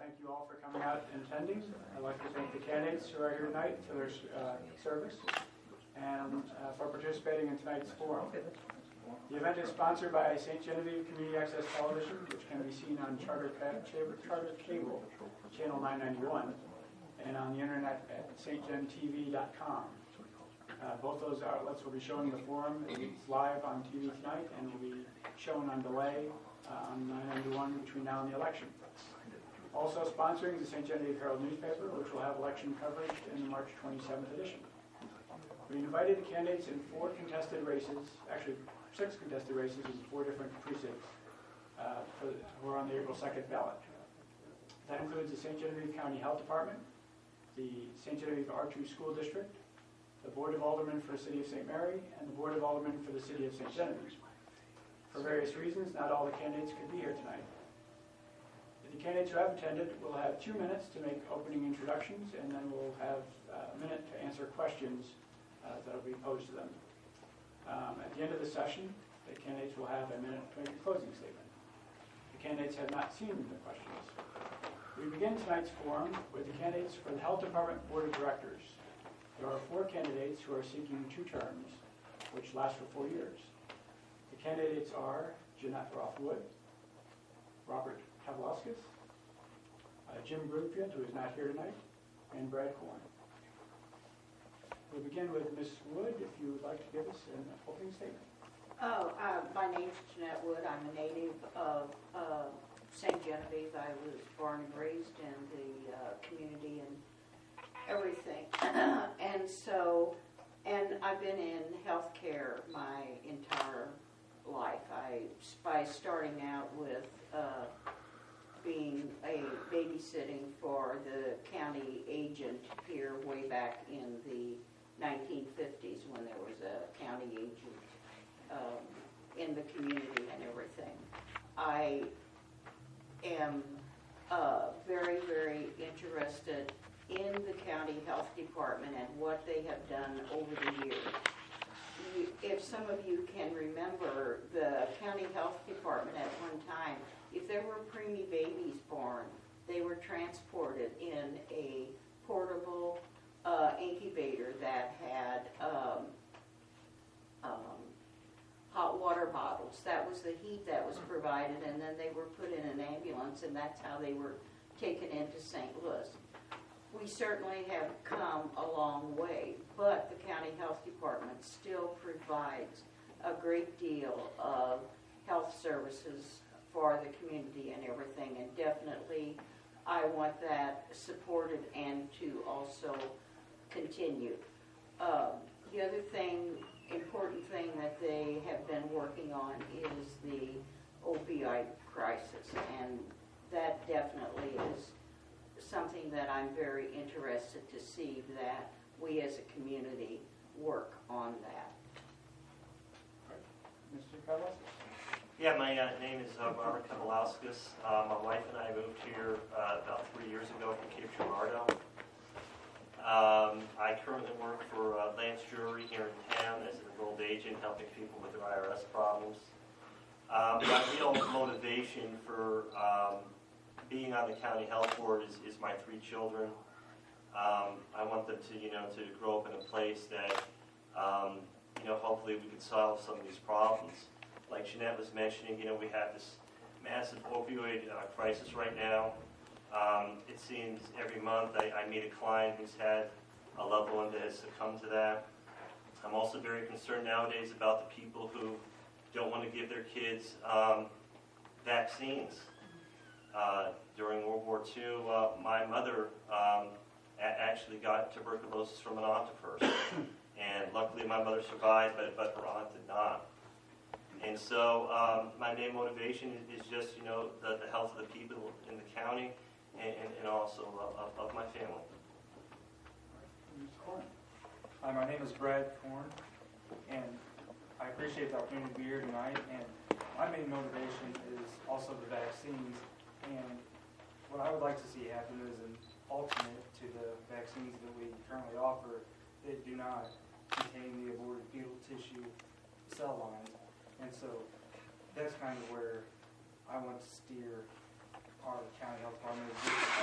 thank you all for coming out and attending. I'd like to thank the candidates who are here tonight for their service and for participating in tonight's forum. The event is sponsored by St. Genevieve Community Access Television, which can be seen on Charter Cable, Channel 991, and on the internet at stgentv.com. Both those outlets will be showing the forum. It's live on TV tonight and will be shown on delay on 991 between now and the election. Also sponsoring the St. Genevieve Herald newspaper, which will have election coverage in the March 27th edition. We invited the candidates in 4 contested races, actually 6 contested races in 4 different precincts who are on the April 2nd ballot. That includes the St. Genevieve County Health Department, the St. Genevieve R2 School District, the Board of Aldermen for the City of St. Mary, and the Board of Aldermen for the City of St. Genevieve. For various reasons, not all the candidates could be here tonight. The candidates who have attended will have 2 minutes to make opening introductions, and then we'll have a minute to answer questions that will be posed to them. At the end of the session, the candidates will have a minute to make a closing statement. The candidates have not seen the questions. We begin tonight's forum with the candidates for the Health Department Board of Directors. There are 4 candidates who are seeking 2 terms, which last for 4 years. The candidates are Jeanette Rothwood, Robert Pavlauskas, Jim Brookfield, who is not here tonight, and Brad Korn. We'll begin with Ms. Wood, if you would like to give us an opening statement. My name's Jeanette Wood. I'm a native of St. Genevieve. I was born and raised in the community and everything. and I've been in healthcare my entire life. By starting out with being a babysitting for the county agent here way back in the 1950s when there was a county agent in the community and everything. I am very, very interested in the county health department and what they have done over the years. If some of you can remember, the county health department at one time, if there were preemie babies born, they were transported in a portable incubator that had hot water bottles. That was the heat that was provided, and then they were put in an ambulance, and that's how they were taken into St. Louis. We certainly have come a long way, but the county health department still provides a great deal of health services for the community and everything, and definitely I want that supported and to also continue. The other important thing that they have been working on is the opioid crisis, and that definitely is something that I'm very interested to see that we as a community work on that. Mr. Pavlauskas? Yeah, my name is Robert Pavlauskas. My wife and I moved here about 3 years ago from Cape Girardeau. I currently work for Lance Jury here in town as an enrolled agent helping people with their IRS problems. My real motivation for being on the county health board is my 3 children. I want them to grow up in a place that hopefully we can solve some of these problems. Like Jeanette was mentioning, we have this massive opioid crisis right now. It seems every month I meet a client who's had a loved one that has succumbed to that. I'm also very concerned nowadays about the people who don't want to give their kids vaccines. During World War II, my mother actually got tuberculosis from an aunt of hers. And luckily my mother survived, but her aunt did not. And so my main motivation is just, the health of the people in the county and also of my family. Hi, my name is Brad Korn, and I appreciate the opportunity to be here tonight. And my main motivation is also the vaccines. And what I would like to see happen is an alternate to the vaccines that we currently offer that do not contain the aborted fetal tissue cell lines. And so that's kind of where I want to steer our county health department, is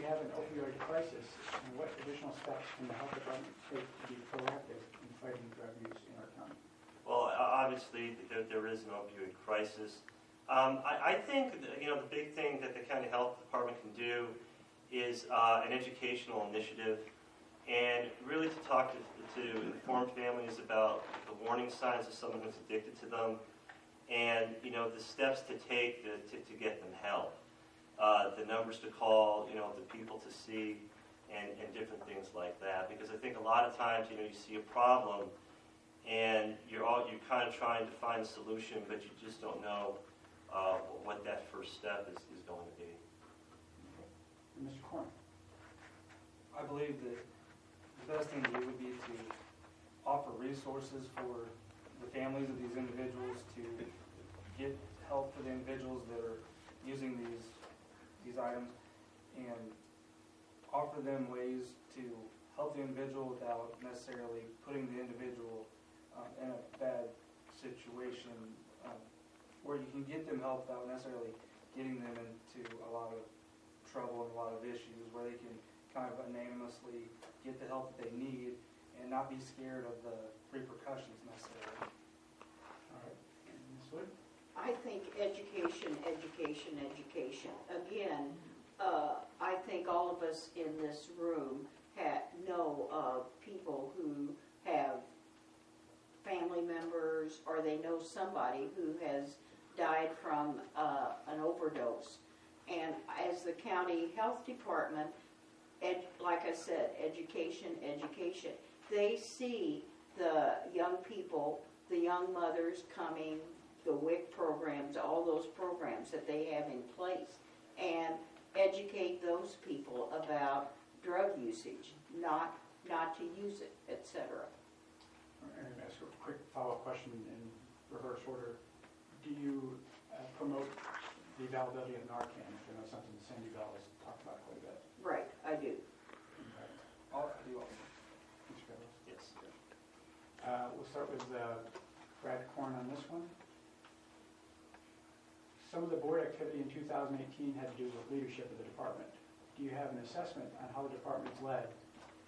have an opioid crisis, and what additional steps can the health department take to be proactive in fighting drug use in our county? Well, obviously, there is an opioid crisis. I think that, the big thing that the county health department can do is an educational initiative, and really to talk to inform families about the warning signs of someone who's addicted to them, and the steps to take to get them help, the numbers to call, the people to see, and different things like that. Because I think a lot of times, you see a problem, and you're kind of trying to find a solution, but you just don't know what that first step is going to be. And Mr. Korn? I believe that the best thing to do would be to offer resources for the families of these individuals to get help for the individuals that are using these items, and offer them ways to help the individual without necessarily putting the individual in a bad situation, where you can get them help without necessarily getting them into a lot of trouble and a lot of issues, where they can kind of anonymously get the help that they need and not be scared of the repercussions necessarily. All right. And Ms. Wood? I think education. Again, I think all of us in this room know of people who have family members, or they know somebody who has died from an overdose. And as the county health department, like I said, education. They see the young people, the young mothers coming, the WIC programs, all those programs that they have in place, and educate those people about drug usage, not to use it, etc. I'm going to ask a quick follow-up question in reverse order. Do you promote the availability of Narcan? I know something Sandy Bell has talked about quite a bit. Right, I do. Okay. I do also. Mr. Bellows? Yes. We'll start with Brad Korn on this one. Some of the board activity in 2018 had to do with leadership of the department. Do you have an assessment on how the department's led,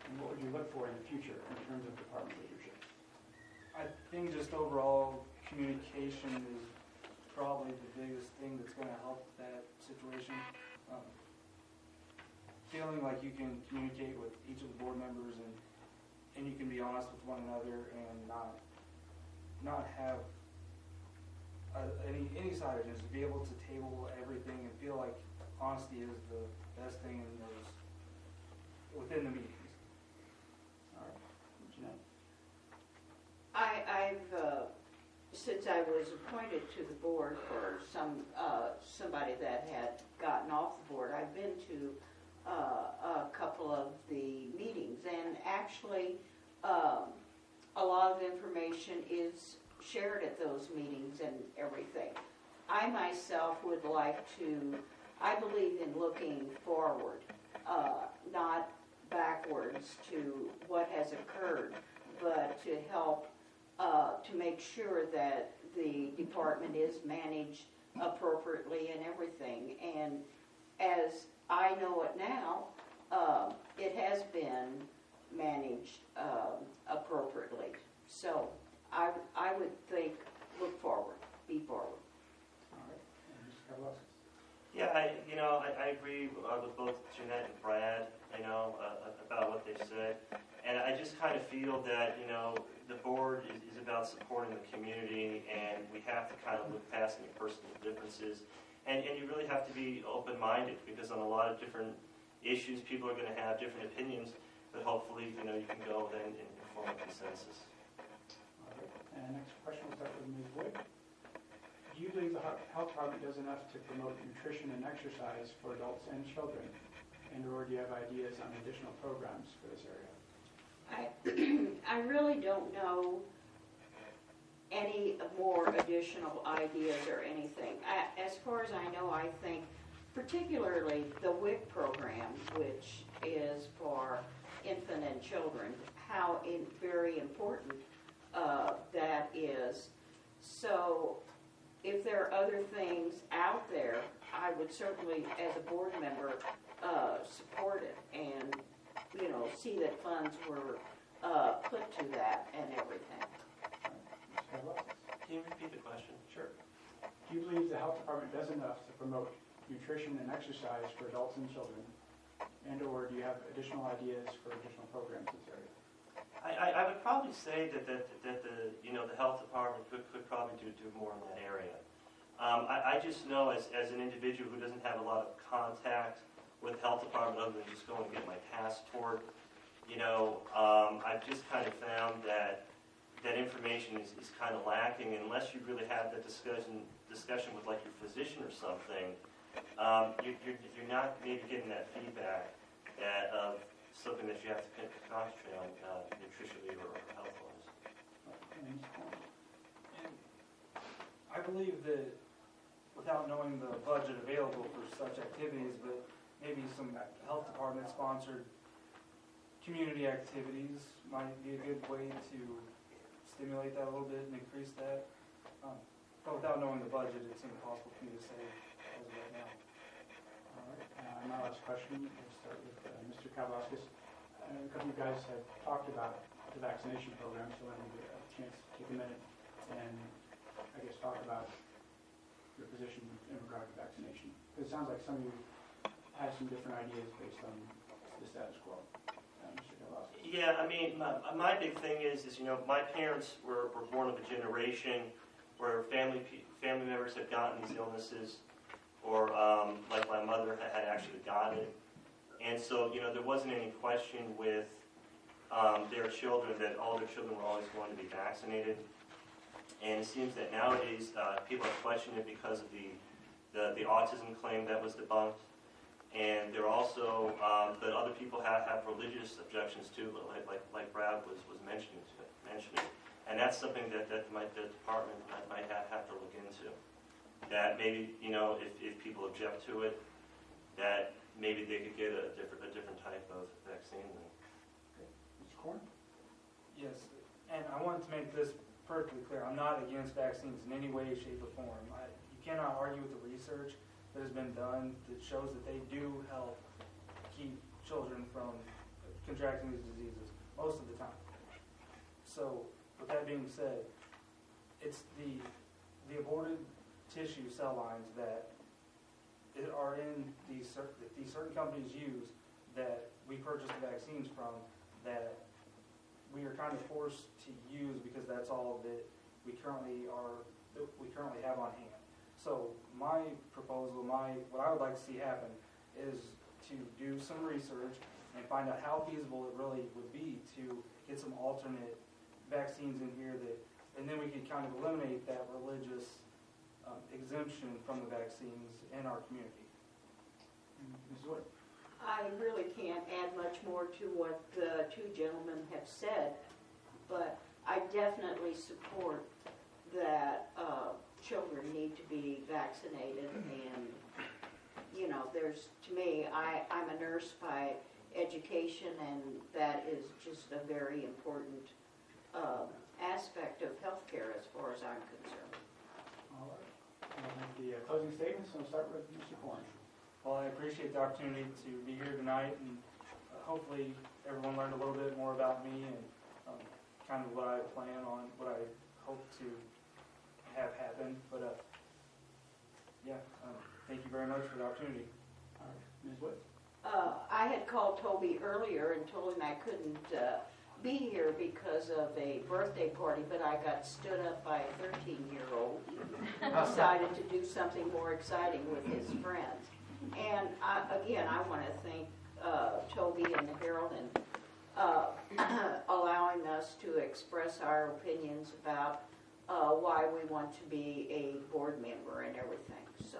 and what would you look for in the future in terms of department leadership? I think just overall communication is probably the biggest thing that's going to help that situation. Feeling like you can communicate with each of the board members, and you can be honest with one another, and not have any side agenda, be able to table everything and feel like honesty is the best thing in those within the meetings. All right. Jeanette? I've since I was appointed to the board for somebody that had gotten off the board, I've been to a couple of the meetings, and actually a lot of information is shared at those meetings and everything. I myself would like to, I believe in looking forward, not backwards to what has occurred, but to help to make sure that the department is managed appropriately and everything. And as I know it now, it has been managed appropriately. So I would think, look forward, be forward. All right. And Mr. Kavalauskas? Yeah, I agree with both Jeanette and Brad, about what they've said. And I just kind of feel that, the board is about supporting the community, and we have to kind of look past any personal differences. And you really have to be open-minded, because on a lot of different issues, people are going to have different opinions, but hopefully, you can go then and form a consensus. All right. And next question will start with Ms. Wood. Do you believe the health department does enough to promote nutrition and exercise for adults and children? And or do you have ideas on additional programs for this area? I really don't know any more additional ideas or anything. As far as I know, I think particularly the WIC program, which is for infant and children, how very important that is. So if there are other things out there, I would certainly, as a board member, support see that funds were put to that and everything. Can you repeat the question? Sure. Do you believe the health department does enough to promote nutrition and exercise for adults and children? And/or do you have additional ideas for additional programs in this area? I would probably say that the health department could probably do more in that area. I just know as an individual who doesn't have a lot of contact with the health department other than just going to get my passport, I've just kind of found that information is kind of lacking unless you really have that discussion with like your physician or something. You're not maybe getting that feedback of something that you have to concentrate on nutritionally or health-wise. And I believe that without knowing the budget available for such activities, but maybe some health department sponsored community activities might be a good way to stimulate that a little bit and increase that. But without knowing the budget, it's impossible for me to say as of right now. All right. My last question, we'll start with Mr. Kavlauskas. A couple of you guys have talked about the vaccination program, so let me get a chance to take a minute and I guess talk about your position in regard to vaccination. Because it sounds like some of you have some different ideas based on the status quo. Mr. Kavlauskas. Yeah, I mean, my big thing is my parents were born of a generation where family members had gotten these illnesses, or like my mother had actually gotten it. And so, there wasn't any question with their children that all their children were always going to be vaccinated. And it seems that nowadays people are questioning it because of the autism claim that was debunked. And there are also, that other people have religious objections too, like Brad was mentioning. And that's something that the department might have to look into. That maybe, if people object to it, that maybe they could get a different type of vaccine. Okay. Mr. Korn? Yes, and I wanted to make this perfectly clear. I'm not against vaccines in any way, shape, or form. You cannot argue with the research that has been done that shows that they do help keep children from contracting these diseases most of the time. So, with that being said, it's the aborted tissue cell lines that are in these certain companies use that we purchase the vaccines from that we are kind of forced to use because that's all that we currently have on hand. So my proposal, what I would like to see happen is to do some research and find out how feasible it really would be to get some alternate vaccines in here and then we could kind of eliminate that religious exemption from the vaccines in our community. Ms. Wood? I really can't add much more to what the two gentlemen have said, but I definitely support that children need to be vaccinated. And, to me, I'm a nurse by education, and that is just a very important aspect of healthcare as far as I'm concerned. All right. The closing statements, I'll start with Mr. Korn. Well, I appreciate the opportunity to be here tonight, and hopefully everyone learned a little bit more about me and kind of what I plan on, what I hope to have happen. But thank you very much for the opportunity. All right. Ms. Wood? I had called Toby earlier and told him I couldn't be here because of a birthday party, but I got stood up by a 13-year-old who decided to do something more exciting with his friends. And I want to thank Toby and the Herald and allowing us to express our opinions about why we want to be a board member and everything. So,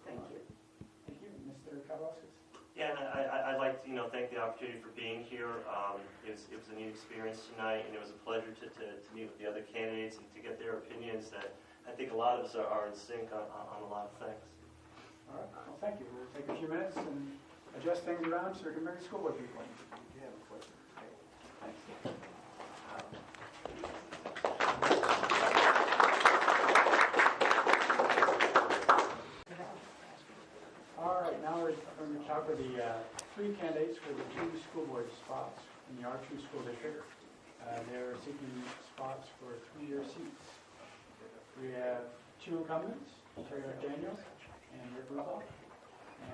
thank you. Thank you. Mr. Kavlauskas? Yeah, and I'd like to thank the opportunity for being here. It was a neat experience tonight, and it was a pleasure to meet with the other candidates and to get their opinions. That I think a lot of us are in sync on a lot of things. All right. Well, thank you. We'll take a few minutes and adjust things around so we can bring the school board people in. Thanks. All right. Now we're going to talk with the three candidates for the two school board spots in the R2 school district. They're seeking spots for 3-year seats. We have two incumbents, Terry McDaniel and Rick Rudolph,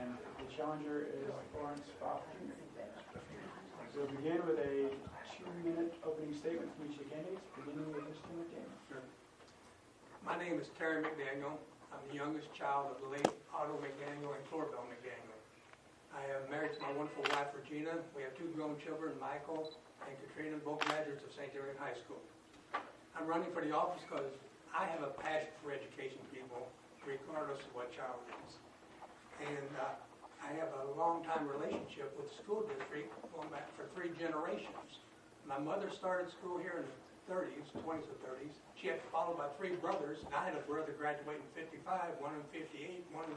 and the challenger is Lawrence Boff Jr. So we'll begin with a 2-minute opening statement from each of the candidates, beginning with Mr. McDaniel. Sure. My name is Terry McDaniel. I'm the youngest child of the late Otto McDaniel and Florbell McDaniel. I am married to my wonderful wife, Regina. We have 2 grown children, Michael and Katrina, both graduates of St. John's High School. I'm running for the office because I have a passion for educating people, regardless of what child it is. And I have a long-time relationship with the school district going back for 3 generations. My mother started school here in the 30s, 20s or 30s. She had followed by 3 brothers, and I had a brother graduate in 55, one in 58, one in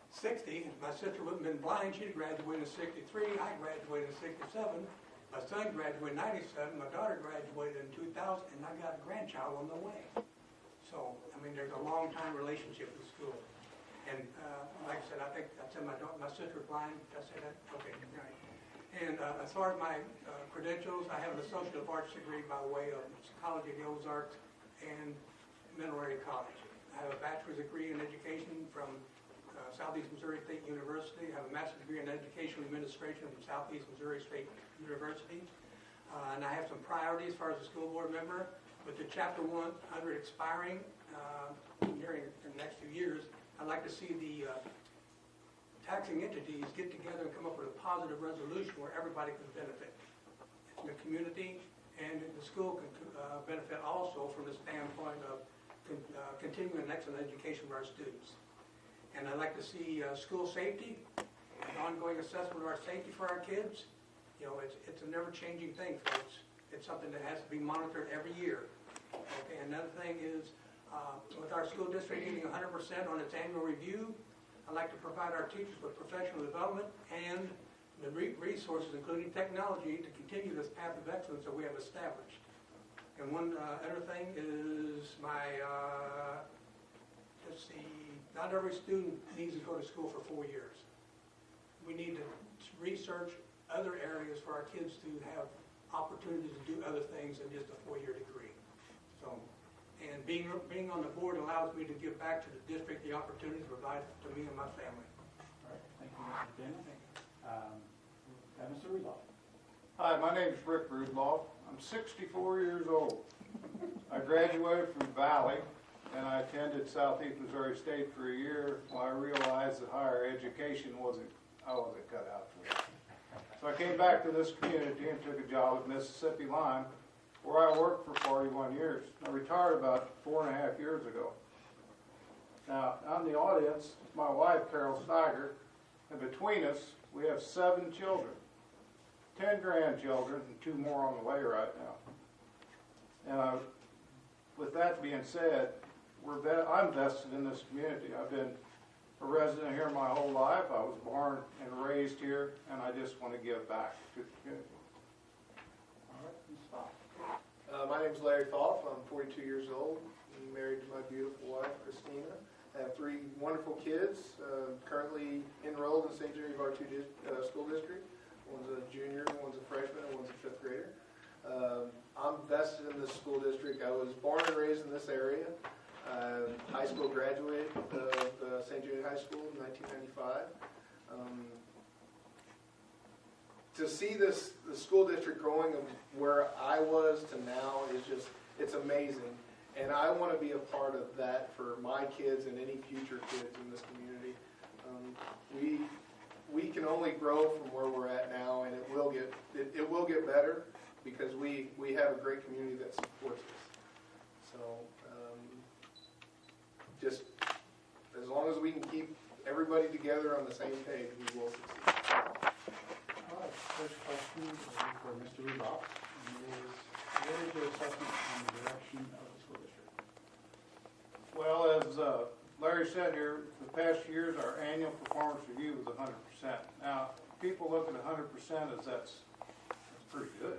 60. My sister would have been blind. She'd graduated in 63. I graduated in 67. My son graduated in 97. My daughter graduated in 2000, and I got a grandchild on the way. So, I mean, there's a long-time relationship with school. And like I said, I think I said my sister's blind. Did I say that? Okay, right. And as far as my credentials, I have an Associate of Arts degree by way of College of the Ozarks and Mineral Area College. I have a bachelor's degree in education from Southeast Missouri State University. I have a master's degree in educational administration from Southeast Missouri State University. And I have some priorities as far as a school board member. With the Chapter 100 expiring during the next few years, I'd like to see the taxing entities get together and come up with a positive resolution where everybody can benefit. The community and the school can benefit also from the standpoint of continuing an excellent education for our students. And I'd like to see school safety, an ongoing assessment of our safety for our kids. You know, it's a never-changing thing, folks. It's something that has to be monitored every year. Okay, another thing is, with our school district getting 100% on its annual review, I'd like to provide our teachers with professional development and the resources, including technology, to continue this path of excellence that we have established. And one other thing is let's see, not every student needs to go to school for 4 years. We need to research other areas for our kids to have opportunities to do other things than just a 4-year degree. So, and being on the board allows me to give back to the district the opportunity to provide to me and my family. All right, thank you, Mr. McDaniel. Mr. Rudolph. Hi, my name is Rick Rudolph. I'm 64 years old. I graduated from Valley, and I attended Southeast Missouri State for a year when I realized that higher education I wasn't cut out for it. So I came back to this community and took a job at Mississippi Lime, where I worked for 41 years. I retired about 4.5 years ago. Now, I'm the audience, my wife, Carol Steiger, and between us, we have 7 children, 10 grandchildren, and 2 more on the way right now. And with that being said, I'm vested in this community. I've been a resident here my whole life. I was born and raised here, and I just want to give back to the community. All right, Ms. Boff. My name is Larry Thoff. I'm 42 years old. I'm married to my beautiful wife, Christina. I have 3 wonderful kids, currently enrolled in St. Genevieve R2 School District. One's a junior, one's a freshman, and one's a 5th grader. I'm vested in this school district. I was born and raised in this area. High school graduate of St. Genevieve High School in 1995. To see the school district growing of where I was to now is just, it's amazing. And I want to be a part of that for my kids and any future kids in this community. We can only grow from where we're at now, and it will get better because we have a great community that supports us. So just as long as we can keep everybody together on the same page, we will succeed. All right, first question is for Mr. Rudolph, and it is, what is your assessment on the direction of the school district? Well, as Larry said here, the past years, our annual performance review was 100%. Now, people look at 100% as that's pretty good,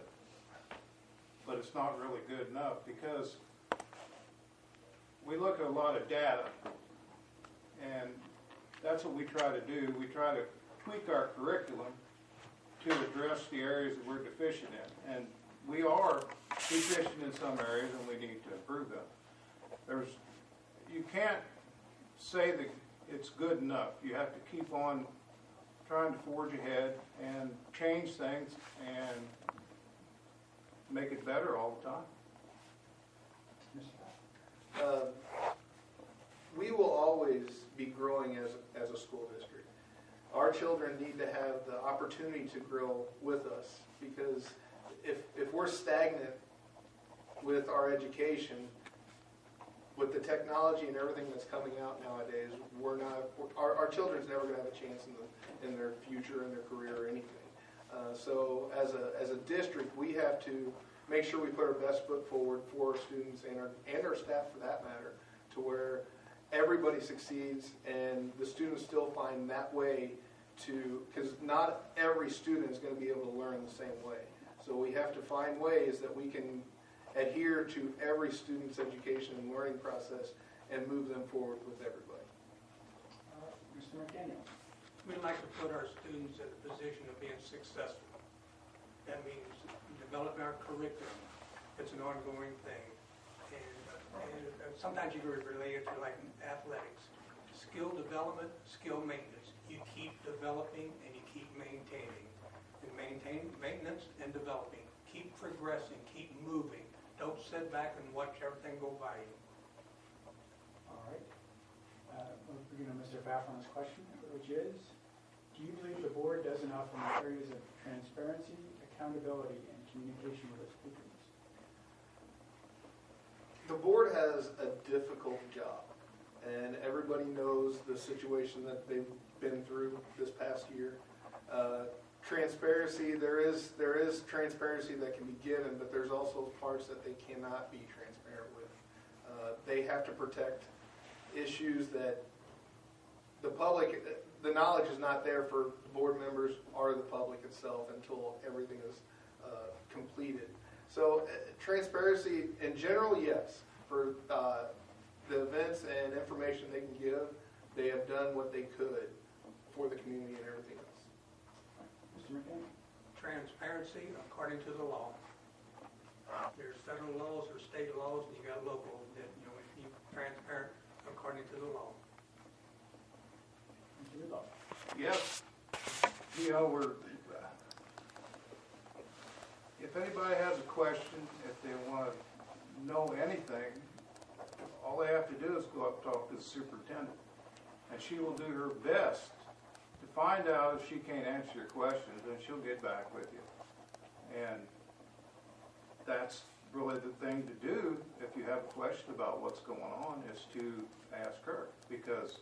but it's not really good enough because we look at a lot of data, and that's what we try to do. We try to tweak our curriculum address the areas that we're deficient in. And we are deficient in some areas, and we need to improve them. You can't say that it's good enough. You have to keep on trying to forge ahead and change things and make it better all the time. We will always be growing as a school district. Our children need to have the opportunity to grow with us, because if we're stagnant with our education, with the technology and everything that's coming out nowadays, our children's never going to have a chance in their future, in their career, or anything. So as a district, we have to make sure we put our best foot forward for our students and our staff, for that matter, to where everybody succeeds and the students still find that way to, because not every student is going to be able to learn the same way. So we have to find ways that we can adhere to every student's education and learning process and move them forward with everybody. Mr. McDaniel. We'd like to put our students in a position of being successful. That means developing our curriculum. It's an ongoing thing. And sometimes you can relate it to like athletics. Skill development, skill maintenance. You keep developing and you keep maintaining. And maintenance and developing. Keep progressing, keep moving. Don't sit back and watch everything go by you. All right. We'll begin with Mr. Fafron's question, which is, do you believe the board does enough in the areas of transparency, accountability, and communication with its students? The board has a difficult job, and everybody knows the situation that they've been through this past year. Transparency, there is transparency that can be given, but there's also parts that they cannot be transparent with. They have to protect issues that the public, the knowledge is not there for board members or the public itself until everything is completed. So transparency in general, yes. For the events and information they can give, they have done what they could for the community and everything else. Mr. McDaniel. Transparency according to the law. There's federal laws or state laws, and you got local. That you transparent according to the law. Mr. Rudolph. Yes. If anybody has a question, if they want to know anything, all they have to do is go up and talk to the superintendent. And she will do her best to find out if she can't answer your questions, and she'll get back with you. And that's really the thing to do if you have a question about what's going on, is to ask her. Because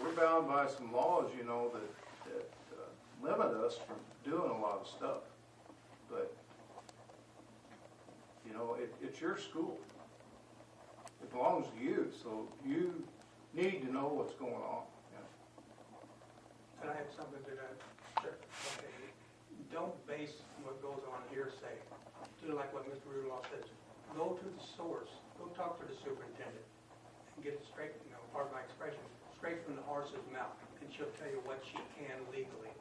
we're bound by some laws, that limit us from doing a lot of stuff. But, it's your school. It belongs to you, so you need to know what's going on. And I had something to that. Sure. Okay. Don't base what goes on hearsay. Do like what Mr. Rudolph says. Go to the source. Go talk to the superintendent and get it straight, pardon my expression, straight from the horse's mouth. And she'll tell you what she can legally.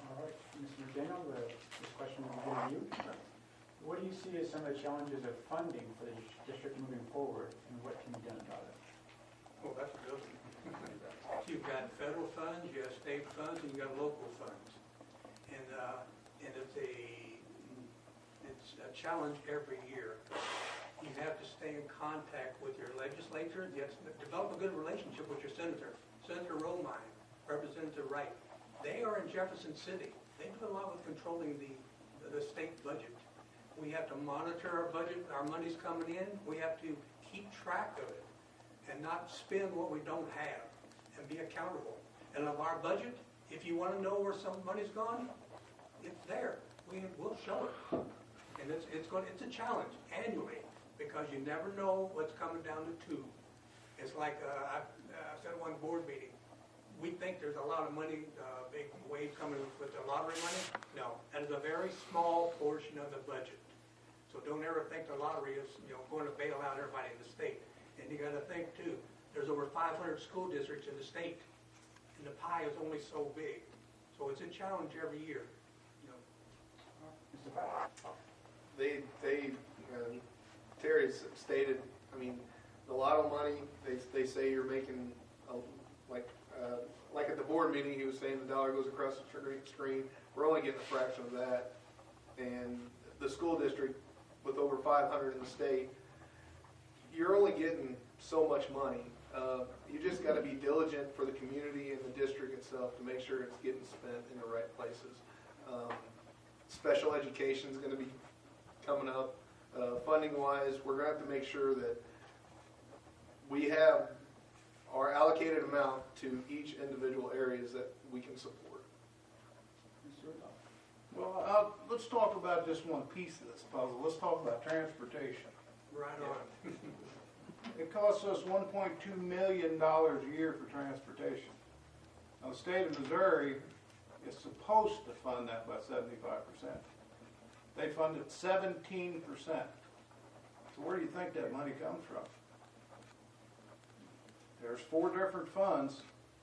All right. Mr. McDaniel, this question will be to you. What do you see as some of the challenges of funding for the district moving forward, and what can be done about it? Well, that's a good one. You've got federal funds, you have state funds, and you got local funds. And it's a challenge every year. You have to stay in contact with your legislature. You have to develop a good relationship with your senator. Senator Romine, Representative Wright. They are in Jefferson City. They do a lot with controlling the state budget. We have to monitor our budget, our money's coming in. We have to keep track of it and not spend what we don't have and be accountable. And of our budget, if you want to know where some money's gone, it's there. We'll show it. And it's a challenge annually because you never know what's coming down the tube. It's like I said at one board meeting, we think there's a lot of money, big wave coming with the lottery money. No, that is a very small portion of the budget. So don't ever think the lottery is going to bail out everybody in the state. And you got to think too, there's over 500 school districts in the state, and the pie is only so big. So it's a challenge. challenge every year. Mr. Powell? Terry's stated, I mean, the lotto money, they say you're making, like at the board meeting, he was saying the dollar goes across the screen. We're only getting a fraction of that. And the school district, with over 500 in the state, you're only getting so much money. You just got to be diligent for the community and the district itself to make sure it's getting spent in the right places. Special education is going to be coming up. Funding-wise, we're going to have to make sure that we have our allocated amount to each individual areas that we can support. Well, let's talk about just one piece of this puzzle. Let's talk about transportation. Right on. It costs us $1.2 million a year for transportation. Now, the state of Missouri is supposed to fund that by 75%. They funded 17%. So where do you think that money comes from? There's 4 different funds.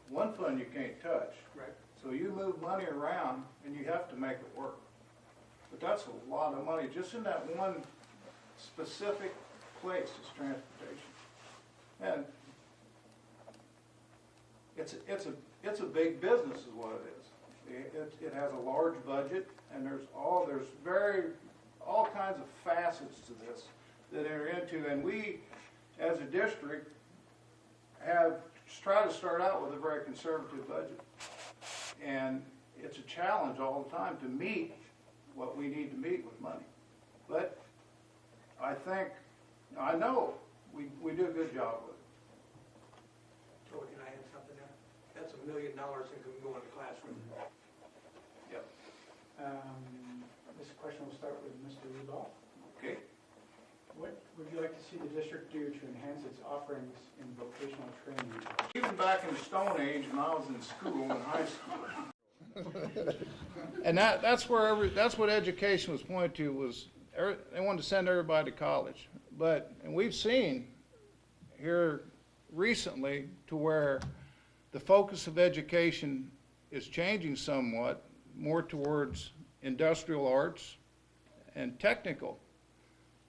One fund you can't touch. Right. So you move money around and you have to make it work. But that's a lot of money just in that one specific place is transportation. And it's a big business is what it is. It has a large budget, and there's all kinds of facets to this that enter into, and we as a district have tried to start out with a very conservative budget. And it's a challenge all the time to meet what we need to meet with money. But I know we do a good job with it. Joey, can I add something there? That's $1 million that can go in the classroom. Yep. This question will start with Mr. Rudolph. Okay. What would you like to see the district do to enhance its offerings in vocational training? Even back in the Stone Age when I was in school, in high school. And that's what education was pointed to, was they wanted to send everybody to college. And we've seen here recently to where the focus of education is changing somewhat more towards industrial arts and technical,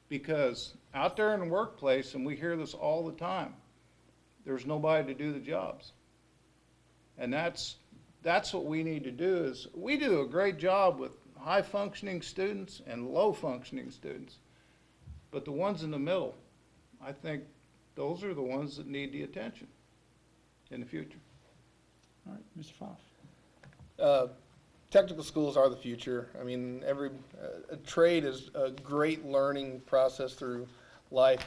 because out there in the workplace, and we hear this all the time, there's nobody to do the jobs. And that's what we need to do. Is we do a great job with high functioning students and low functioning students, but the ones in the middle, I think those are the ones that need the attention in the future. All right, Mr. Foff. Technical schools are the future. I mean, every a trade is a great learning process through life,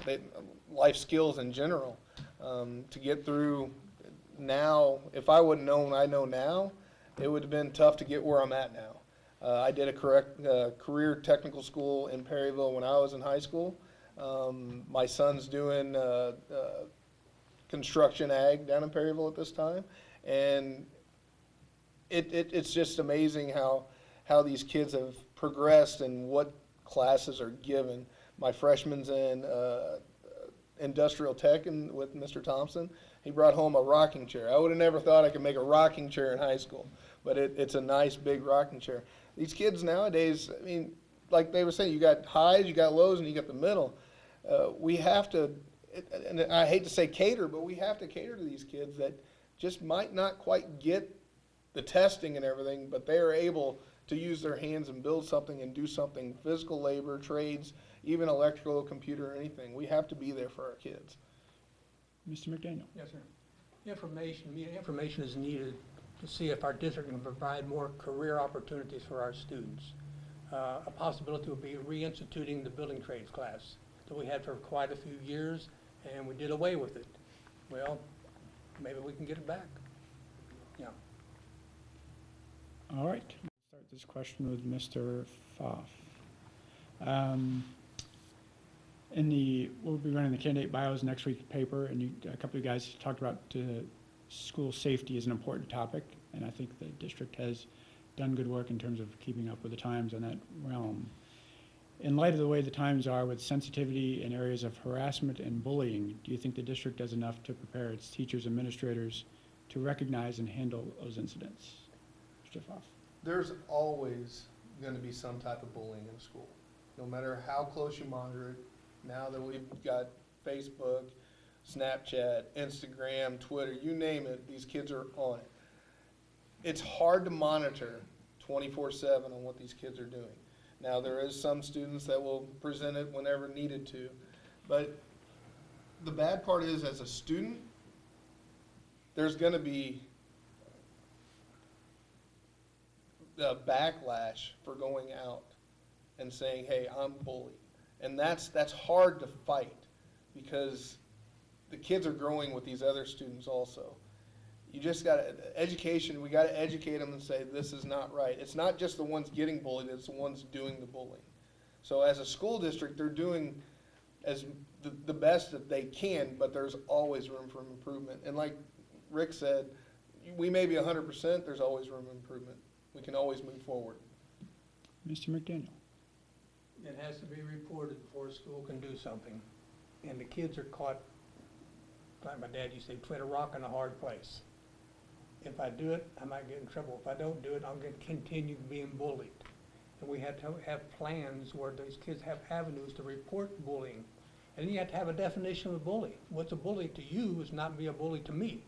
life skills in general. To get through now, if I wouldn't know what I know now, it would have been tough to get where I'm at now. I did a career technical school in Perryville when I was in high school. My son's doing construction ag down in Perryville at this time, and it's just amazing how these kids have progressed and what classes are given. My freshman's in industrial tech with Mr. Thompson. He brought home a rocking chair. I would have never thought I could make a rocking chair in high school, but it's a nice big rocking chair. These kids nowadays, I mean, like they were saying, you got highs, you got lows, and you got the middle. We have to, and I hate to say cater, but we have to cater to these kids that just might not quite get the testing and everything, but they are able to use their hands and build something and do something, physical labor, trades, even electrical, computer, or anything. We have to be there for our kids. Mr. McDaniel. Yes, sir. Information is needed to see if our district can provide more career opportunities for our students. A possibility would be reinstituting the building trades class that we had for quite a few years, and we did away with it. Well, maybe we can get it back. Yeah. All right. We'll start this question with Mr. Foff. We'll be running the candidate bios next week paper, and a couple of guys talked about school safety as an important topic, and I think the district has done good work in terms of keeping up with the times in that realm. In light of the way the times are with sensitivity in areas of harassment and bullying, do you think the district does enough to prepare its teachers and administrators to recognize and handle those incidents? Mr. Foff. there's always gonna be some type of bullying in school, no matter how close you monitor it. Now that we've got Facebook, Snapchat, Instagram, Twitter, you name it, these kids are on it. It's hard to monitor 24/7 on what these kids are doing. Now, there is some students that will present it whenever needed to, but the bad part is, as a student, there's gonna be a backlash for going out and saying, hey, I'm bullied. And that's hard to fight, because the kids are growing with these other students also. You just gotta, education, we gotta educate them and say, this is not right. It's not just the ones getting bullied, it's the ones doing the bullying. So as a school district, they're doing as the best that they can, but there's always room for improvement. And like Rick said, we may be 100%, there's always room for improvement. We can always move forward. Mr. McDaniel. It has to be reported before a school can do something. And the kids are caught, like my dad used to say, between a rock and a hard place. If I do it, I might get in trouble. If I don't do it, I'm going to continue being bullied. And we have to have plans where these kids have avenues to report bullying. And then you have to have a definition of a bully. What's a bully to you is not be a bully to me.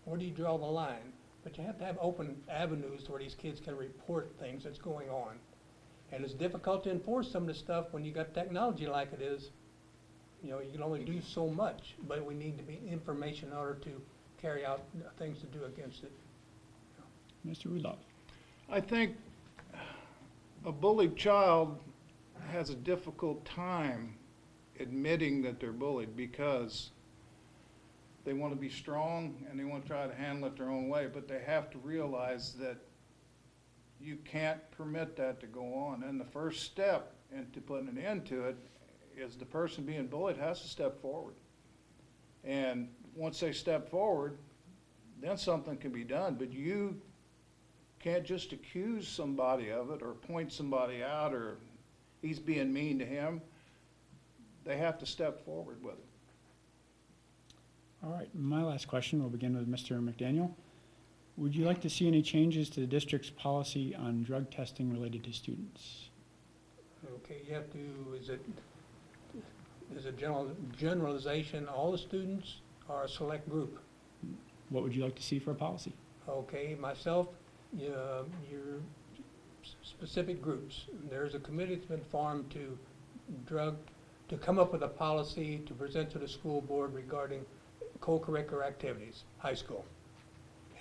Where do you draw the line? But you have to have open avenues where these kids can report things that's going on. And it's difficult to enforce some of this stuff when you got technology like it is. You know, you can only do so much, but we need to be information in order to carry out things to do against it. Mr. Rudolph. I think a bullied child has a difficult time admitting that they're bullied, because they want to be strong and they want to try to handle it their own way, but they have to realize that you can't permit that to go on. And the first step into putting an end to it is the person being bullied has to step forward. And once they step forward, then something can be done. But you can't just accuse somebody of it or point somebody out or he's being mean to him. They have to step forward with it. All right, my last question will begin with Mr. McDaniel. Would you like to see any changes to the district's policy on drug testing related to students? Okay, you have to, is it generalization, all the students, or a select group? What would you like to see for a policy? Okay, myself, your specific groups. There's a committee that's been formed to come up with a policy to present to the school board regarding co-curricular activities, high school.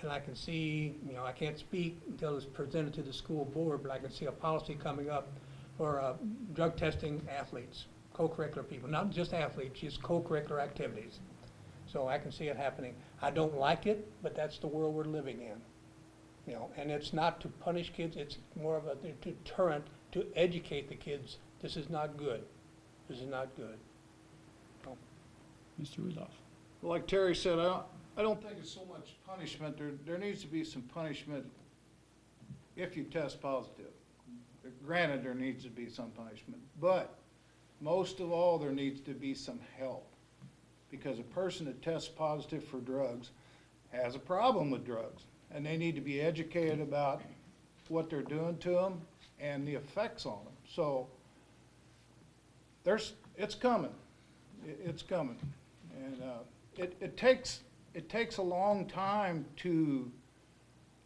And I can see, you know, I can't speak until it's presented to the school board, but I can see a policy coming up for drug testing athletes, co-curricular people, not just athletes, just co-curricular activities. So I can see it happening. I don't like it, but that's the world we're living in. You know, and it's not to punish kids, it's more of a deterrent to educate the kids. This is not good. This is not good. So. Mr. Rudolph. Like Terry said, I don't think it's so much punishment. There needs to be some punishment if you test positive. Granted, there needs to be some punishment, but most of all, there needs to be some help, because a person that tests positive for drugs has a problem with drugs, and they need to be educated about what they're doing to them and the effects on them. So it's coming. It's coming, and it takes a long time to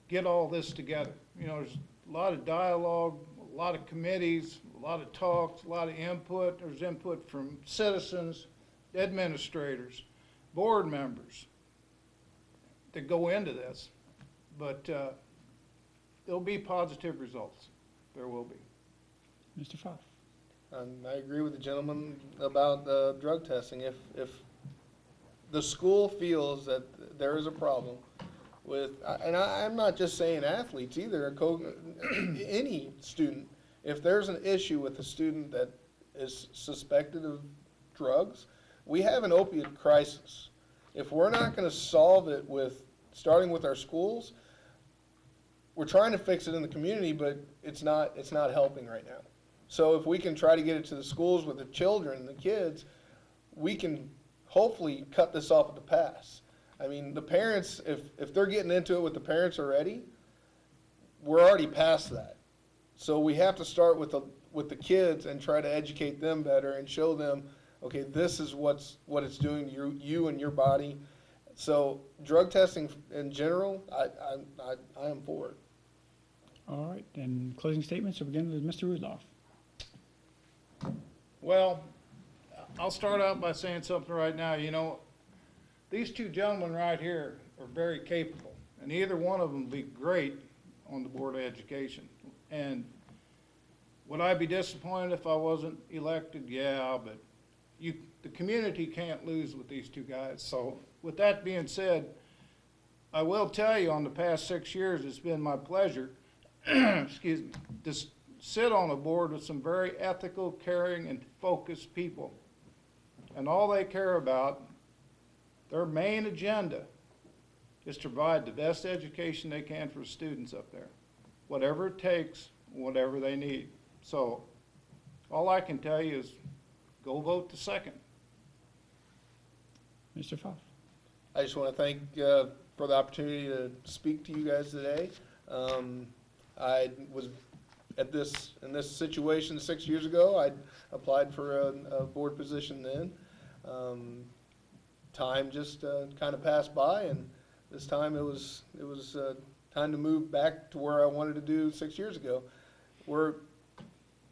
get all this together. You know, there's a lot of dialogue, a lot of committees, a lot of talks, a lot of input. There's input from citizens, administrators, board members that go into this. But there'll be positive results. There will be. Mr. Pfaff. I agree with the gentleman about the drug testing. If the school feels that there is a problem with, and I'm not just saying athletes either, any student, if there's an issue with a student that is suspected of drugs, we have an opiate crisis. If we're not going to solve it with starting with our schools, we're trying to fix it in the community, but it's not helping right now. So if we can try to get it to the schools with the children, the kids, we can hopefully cut this off at the pass. I mean, the parents, if they're getting into it with the parents already, we're already past that. So we have to start with the kids and try to educate them better and show them, okay, this is what it's doing to you and your body. So drug testing in general, I am for it. All right, and closing statements will begin with Mr. Rudloff. Well, I'll start out by saying something right now. You know, these two gentlemen right here are very capable, and either one of them would be great on the Board of Education. And would I be disappointed if I wasn't elected? Yeah, but the community can't lose with these two guys. So with that being said, I will tell you on the past 6 years, it's been my pleasure, excuse me, to sit on a board with some very ethical, caring, and focused people. And all they care about, their main agenda, is to provide the best education they can for students up there. Whatever it takes, whatever they need. So all I can tell you is go vote the second. Mr. Pfaff. I just want to thank for the opportunity to speak to you guys today. I was in this situation 6 years ago. I applied for a board position then. Time just kind of passed by, and this time it was time to move back to where I wanted to do 6 years ago.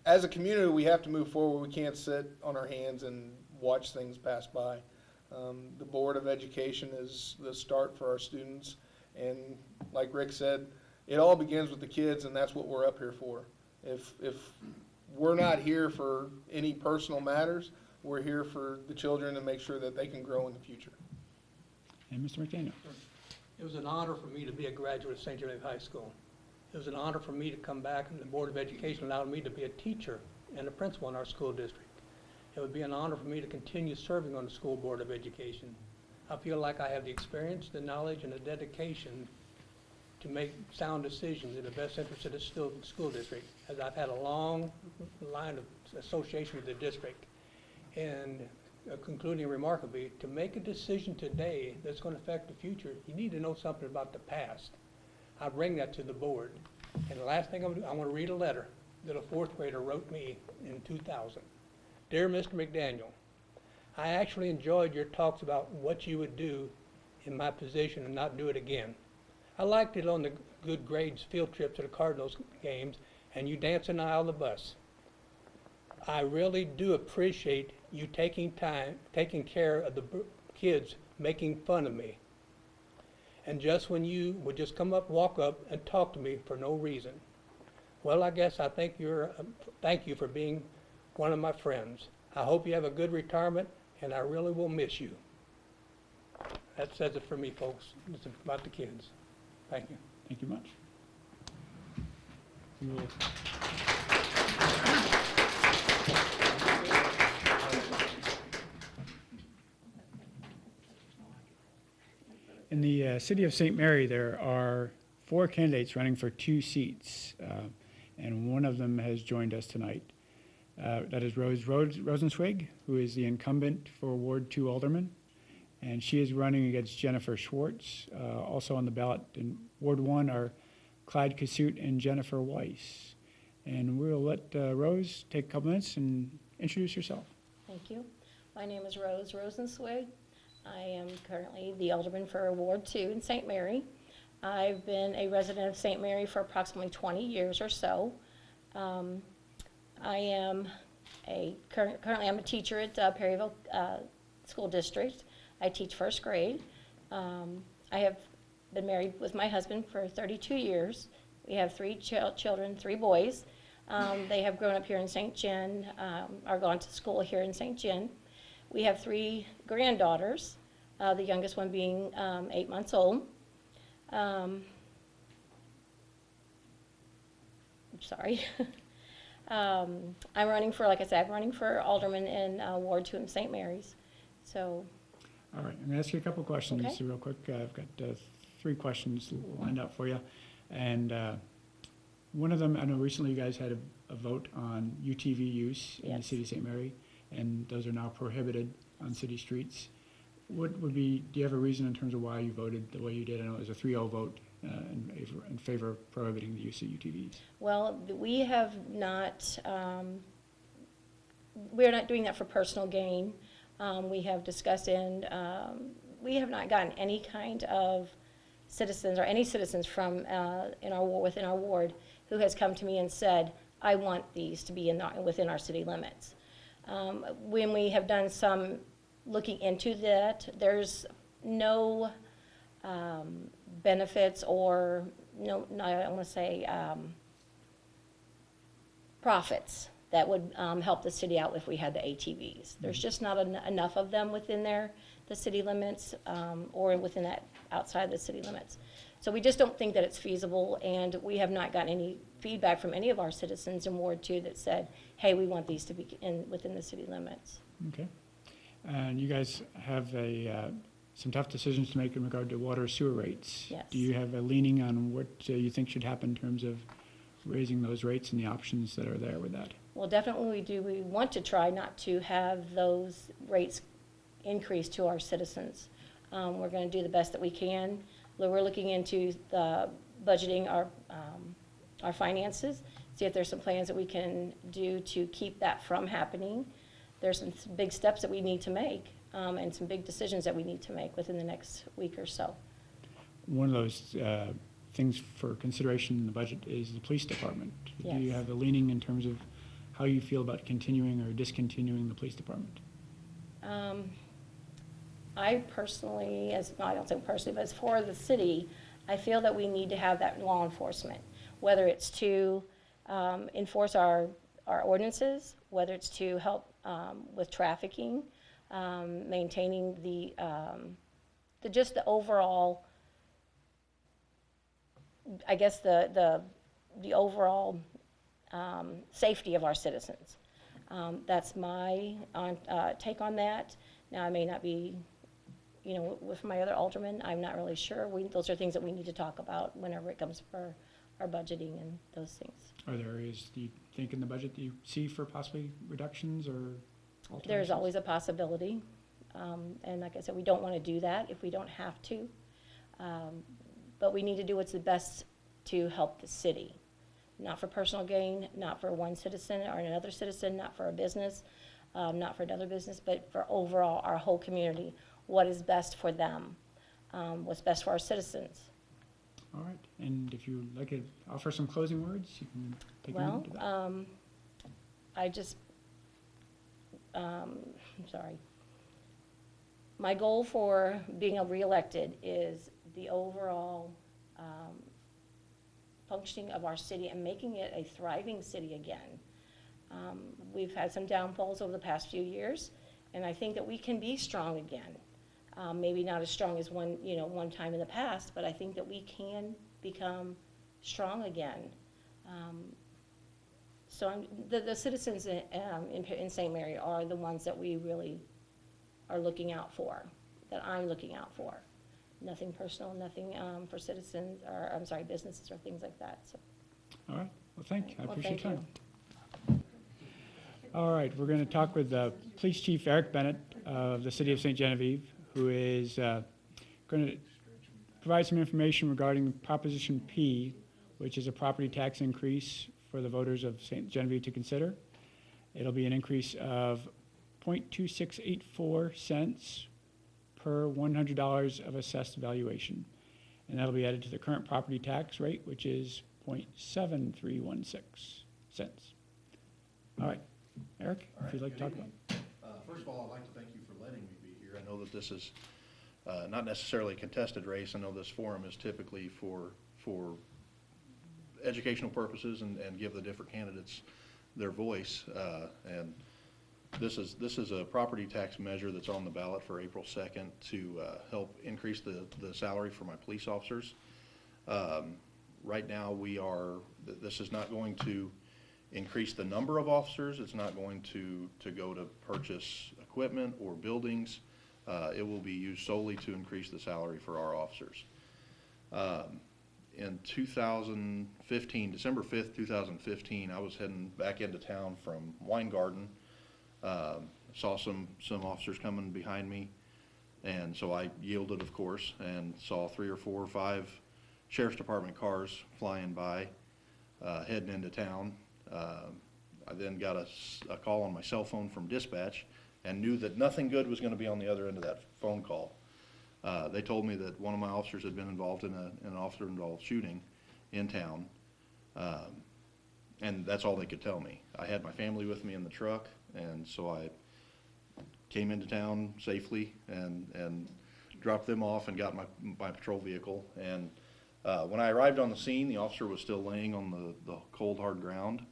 As a community, we have to move forward. We can't sit on our hands and watch things pass by. The Board of Education is the start for our students, and like Rick said, it all begins with the kids, and that's what we're up here for. If we're not here for any personal matters, we're here for the children and make sure that they can grow in the future. And Mr. McDaniel. It was an honor for me to be a graduate of St. Genevieve High School. It was an honor for me to come back, and the Board of Education allowed me to be a teacher and a principal in our school district. It would be an honor for me to continue serving on the School Board of Education. I feel like I have the experience, the knowledge, and the dedication to make sound decisions in the best interest of the school district, as I've had a long line of association with the district. And a concluding remark would be, to make a decision today that's going to affect the future, you need to know something about the past. I bring that to the board. And the last thing I'm going to do, I want to read a letter that a fourth grader wrote me in 2000. Dear Mr. McDaniel, I actually enjoyed your talks about what you would do in my position and not do it again. I liked it on the good grades field trip to the Cardinals games and you dancing the aisle of the bus. I really do appreciate you taking care of the kids making fun of me. And just when you would just come up, walk up, and talk to me for no reason. Well, I guess I think thank you for being one of my friends. I hope you have a good retirement, and I really will miss you. That says it for me, folks. It's about the kids. Thank you. Thank you much. We will In the city of St. Mary, there are 4 candidates running for 2 seats, and one of them has joined us tonight. That is Rose Rosenzweig, who is the incumbent for Ward 2 Alderman, and she is running against Jennifer Schwartz. Also on the ballot in Ward 1 are Clyde Cassutt and Jennifer Weiss. And we'll let Rose take a couple minutes and introduce yourself. Thank you. My name is Rose Rosenzweig. I am currently the alderman for Ward 2 in St. Mary. I've been a resident of St. Mary for approximately 20 years or so. I am currently I'm a teacher at Perryville School District. I teach first grade. I have been married with my husband for 32 years. We have 3 children, 3 boys. They have grown up here in St. John, are gone to school here in St. John. We have 3 granddaughters, the youngest one being 8 months old. I'm sorry. I'm running for, like I said, I'm running for alderman in Ward 2 in St. Mary's. So. All right, I'm going to ask you a couple of questions Okay. real quick. I've got 3 questions lined up for you. And one of them, I know recently you guys had a vote on UTV use in the Yes. city of St. Mary, and those are now prohibited on city streets. What would be, do you have a reason in terms of why you voted the way you did? I know it was a 3-0 vote in favor of prohibiting the use of UTVs? Well, we have not, we're not doing that for personal gain. We have discussed and we have not gotten any kind of citizens or any citizens from within our ward who has come to me and said, I want these to be within our city limits. When we have done some looking into that, there's no benefits or no, I want to say profits that would help the city out if we had the ATVs. There's just not enough of them within the city limits or within that outside the city limits. So we just don't think that it's feasible, and we have not gotten any feedback from any of our citizens in Ward 2 that said, hey, we want these to be within the city limits. Okay. And you guys have some tough decisions to make in regard to water sewer rates. Yes. Do you have a leaning on what you think should happen in terms of raising those rates and the options that are there with that? Well, definitely we do. We want to try not to have those rates increase to our citizens. We're going to do the best that we can. We're looking into the budgeting our finances, see if there's some plans that we can do to keep that from happening. There's some big steps that we need to make and some big decisions that we need to make within the next week or so. One of those things for consideration in the budget is the police department. Yes. Do you have a leaning in terms of how you feel about continuing or discontinuing the police department? I personally, I don't say personally, but as for the city, I feel that we need to have that law enforcement, whether it's to enforce our ordinances, whether it's to help with trafficking, maintaining just the overall, I guess the overall safety of our citizens. That's my take on that. Now, I may not be, with my other aldermen, I'm not really sure. Those are things that we need to talk about whenever it comes for our budgeting and those things. Are there areas, do you think, in the budget that you see for possibly reductions or alterations? There's always a possibility. And like I said, we don't want to do that if we don't have to. But we need to do what's the best to help the city. Not for personal gain, not for one citizen or another citizen, not for a business, not for another business, but for overall our whole community. What is best for them? What's best for our citizens? All right. And if you would like to offer some closing words, you can take a minute to that. I just, I'm sorry. My goal for being reelected is the overall functioning of our city and making it a thriving city again. We've had some downfalls over the past few years, and I think that we can be strong again. Maybe not as strong as one time in the past, but I think that we can become strong again. So the citizens in St. Mary are the ones that we really are looking out for, that I'm looking out for. Nothing personal, nothing for citizens, or I'm sorry, businesses or things like that. So. All right. Well, thank you. I appreciate thank your time. All right. We're going to talk with Police Chief Eric Bennett of the City of St. Genevieve, who is going to provide some information regarding Proposition P, which is a property tax increase for the voters of St. Genevieve to consider. It'll be an increase of 0.2684 cents per $100 of assessed valuation. And that'll be added to the current property tax rate, which is 0.7316 cents. All right. Eric, if you'd like to talk about it. First of all, I'd like to thank you for letting me be here. I know that this is not necessarily a contested race. I know this forum is typically for educational purposes and give the different candidates their voice. And this is a property tax measure that's on the ballot for April 2nd to help increase the salary for my police officers. Right now, this is not going to increase the number of officers. It's not going to go to purchase equipment or buildings. It will be used solely to increase the salary for our officers. In 2015, December 5th, 2015, I was heading back into town from Weingarten. Saw some officers coming behind me, and so I yielded, of course, and saw 3 or 4 or 5 Sheriff's Department cars flying by, heading into town. I then got a call on my cell phone from dispatch and knew that nothing good was going to be on the other end of that phone call. They told me that one of my officers had been involved in an officer-involved shooting in town, and that's all they could tell me. I had my family with me in the truck, and so I came into town safely and dropped them off and got my patrol vehicle. And when I arrived on the scene, the officer was still laying on the cold, hard ground,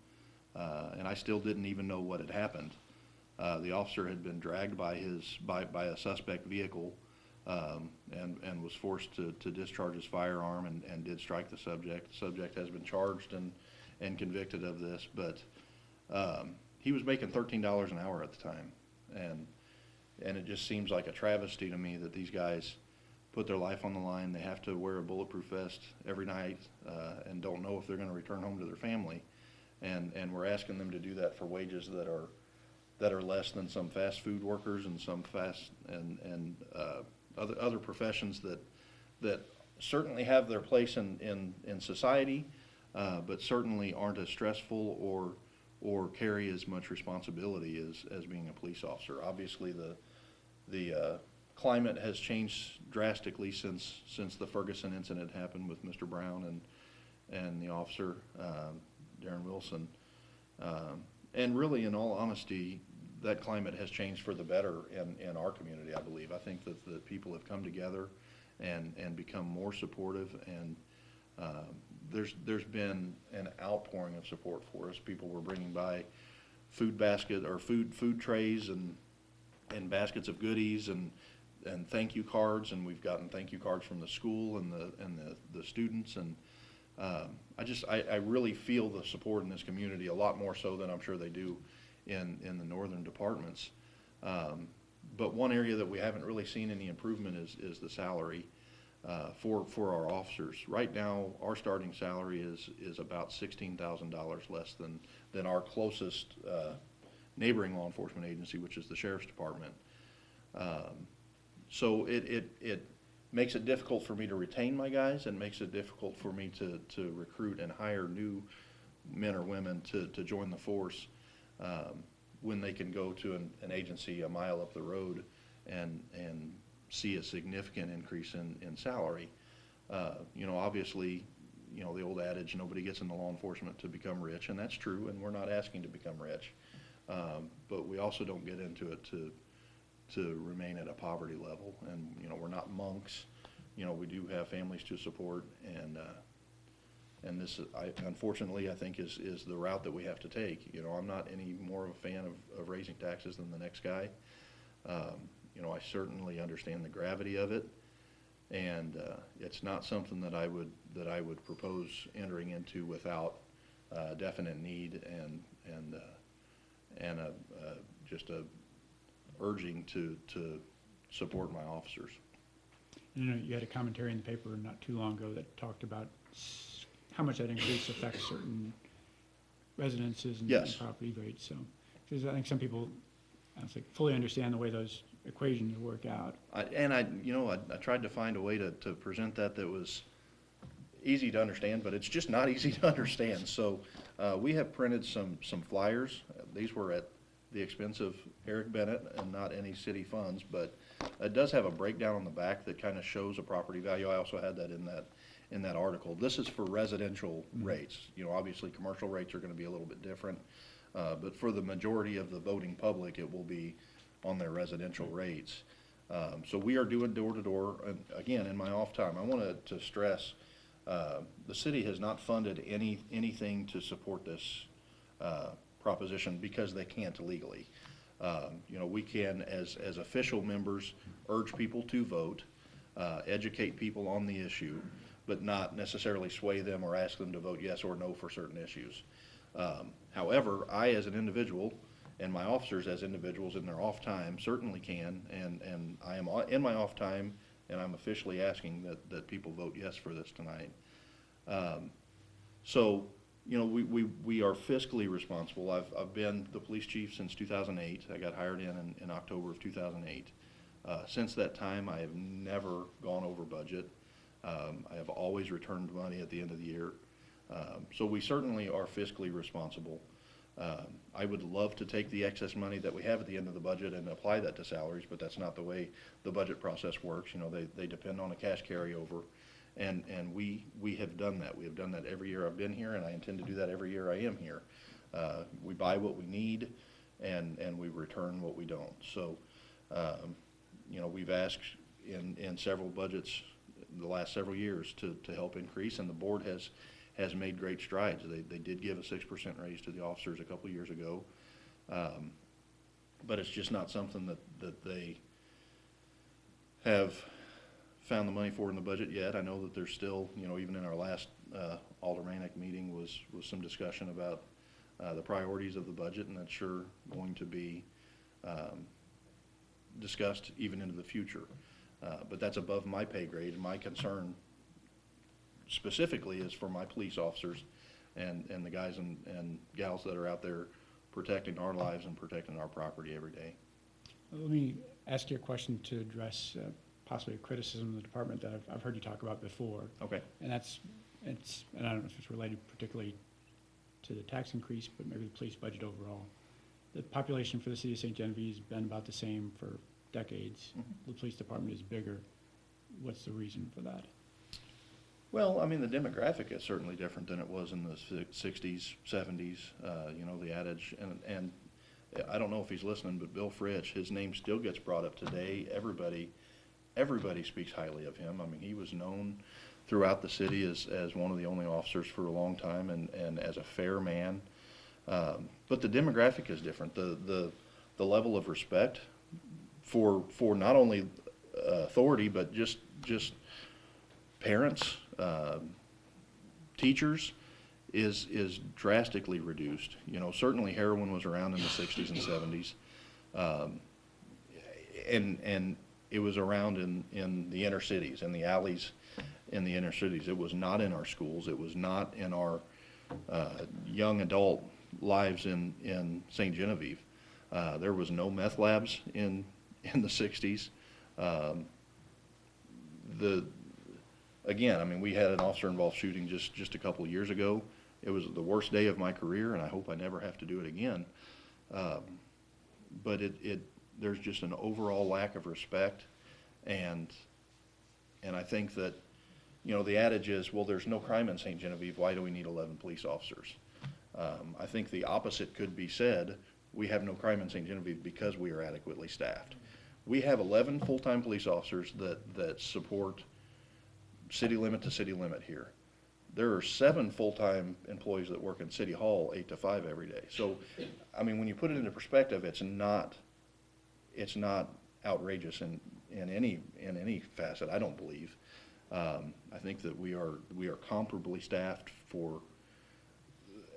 and I still didn't even know what had happened. The officer had been dragged by a suspect vehicle, and was forced to discharge his firearm and did strike the subject. The subject has been charged and convicted of this, but he was making $13 an hour at the time, and it just seems like a travesty to me that these guys put their life on the line. They have to wear a bulletproof vest every night, and don't know if they're going to return home to their family, and we're asking them to do that for wages that are less than some fast food workers and some other professions that certainly have their place in society, but certainly aren't as stressful or carry as much responsibility as being a police officer. Obviously, the climate has changed drastically since the Ferguson incident happened with Mr. Brown and the officer, Darren Wilson. And really, in all honesty, that climate has changed for the better in our community, I believe. I think that the people have come together and become more supportive, and there's been an outpouring of support for us. People were bringing by food trays and baskets of goodies and thank you cards, and we've gotten thank you cards from the school and the students, and I really feel the support in this community a lot more so than I'm sure they do in the northern departments. But one area that we haven't really seen any improvement is the salary for our officers. Right now, our starting salary is about $16,000 less than our closest neighboring law enforcement agency, which is the Sheriff's Department. So it makes it difficult for me to retain my guys, and makes it difficult for me to recruit and hire new men or women to join the force when they can go to an agency a mile up the road and see a significant increase in salary. Obviously, the old adage, nobody gets into law enforcement to become rich, and that's true, and we're not asking to become rich. But we also don't get into it to remain at a poverty level, and we're not monks. We do have families to support, and this, unfortunately, I think is the route that we have to take. I'm not any more of a fan of raising taxes than the next guy. I certainly understand the gravity of it, and it's not something that I would propose entering into without definite need and just a urging to support my officers. You had a commentary in the paper not too long ago that talked about how much that increase affects certain residences and Yes. property rates. So, because I think some people, fully understand the way those equations work out. I tried to find a way to present that was easy to understand, but it's just not easy to understand. So we have printed some flyers. These were at the expense of Eric Bennett and not any city funds, but it does have a breakdown on the back that kind of shows a property value. I also had that in that article. This is for residential rates. Obviously commercial rates are going to be a little bit different, but for the majority of the voting public, it will be on their residential rates. So we are doing door-to-door, and again, in my off time. I wanted to stress, the city has not funded anything to support this proposition because they can't legally. We can, as official members, urge people to vote, educate people on the issue, but not necessarily sway them or ask them to vote yes or no for certain issues. However, I as an individual and my officers as individuals in their off time certainly can, and I am in my off time, and I'm officially asking that people vote yes for this tonight. So, we are fiscally responsible. I've been the police chief since 2008. I got hired in October of 2008. Since that time, I have never gone over budget. I have always returned money at the end of the year. So we certainly are fiscally responsible. I would love to take the excess money that we have at the end of the budget and apply that to salaries, but that's not the way the budget process works. You know, they depend on a cash carryover, and we have done that. We have done that every year I've been here, and I intend to do that every year I am here. We buy what we need, and we return what we don't. So, you know, we've asked in several budgets the last several years to help increase, and the board has made great strides. They did give a 6% raise to the officers a couple of years ago, but it's just not something that they have found the money for in the budget yet. I know that there's still, you know, even in our last aldermanic meeting was some discussion about the priorities of the budget, and that's sure going to be discussed even into the future. But that's above my pay grade, and my concern specifically is for my police officers and the guys and gals that are out there protecting our lives and protecting our property every day. Let me ask you a question to address possibly a criticism of the department that I've heard you talk about before. Okay. And and I don't know if it's related particularly to the tax increase, but maybe the police budget overall. The population for the city of St. Genevieve has been about the same for decades. Mm-hmm. The police department is bigger. What's the reason for that? Well, I mean, the demographic is certainly different than it was in the 60s, 70s. You know, the adage, and I don't know if he's listening, but Bill Fritch, his name still gets brought up today. Everybody speaks highly of him. I mean, he was known throughout the city as one of the only officers for a long time, and as a fair man. But the demographic is different. The level of respect for not only authority, but just parents, teachers, is drastically reduced. You know, certainly heroin was around in the 60s and 70s, and it was around in the inner cities, in the alleys in the inner cities. It was not in our schools. It was not in our young adult lives in St. Genevieve. There was no meth labs in the 60s. Again, I mean, we had an officer-involved shooting just a couple of years ago. It was the worst day of my career, and I hope I never have to do it again. But there's just an overall lack of respect, and I think that, you know, the adage is, well, there's no crime in St. Genevieve. Why do we need 11 police officers? I think the opposite could be said. We have no crime in St. Genevieve because we are adequately staffed. We have 11 full-time police officers that support city limit to city limit here. There are 7 full-time employees that work in City Hall 8 to 5 every day. So, I mean, when you put it into perspective, it's not outrageous in any facet, I don't believe. I think that we are comparably staffed for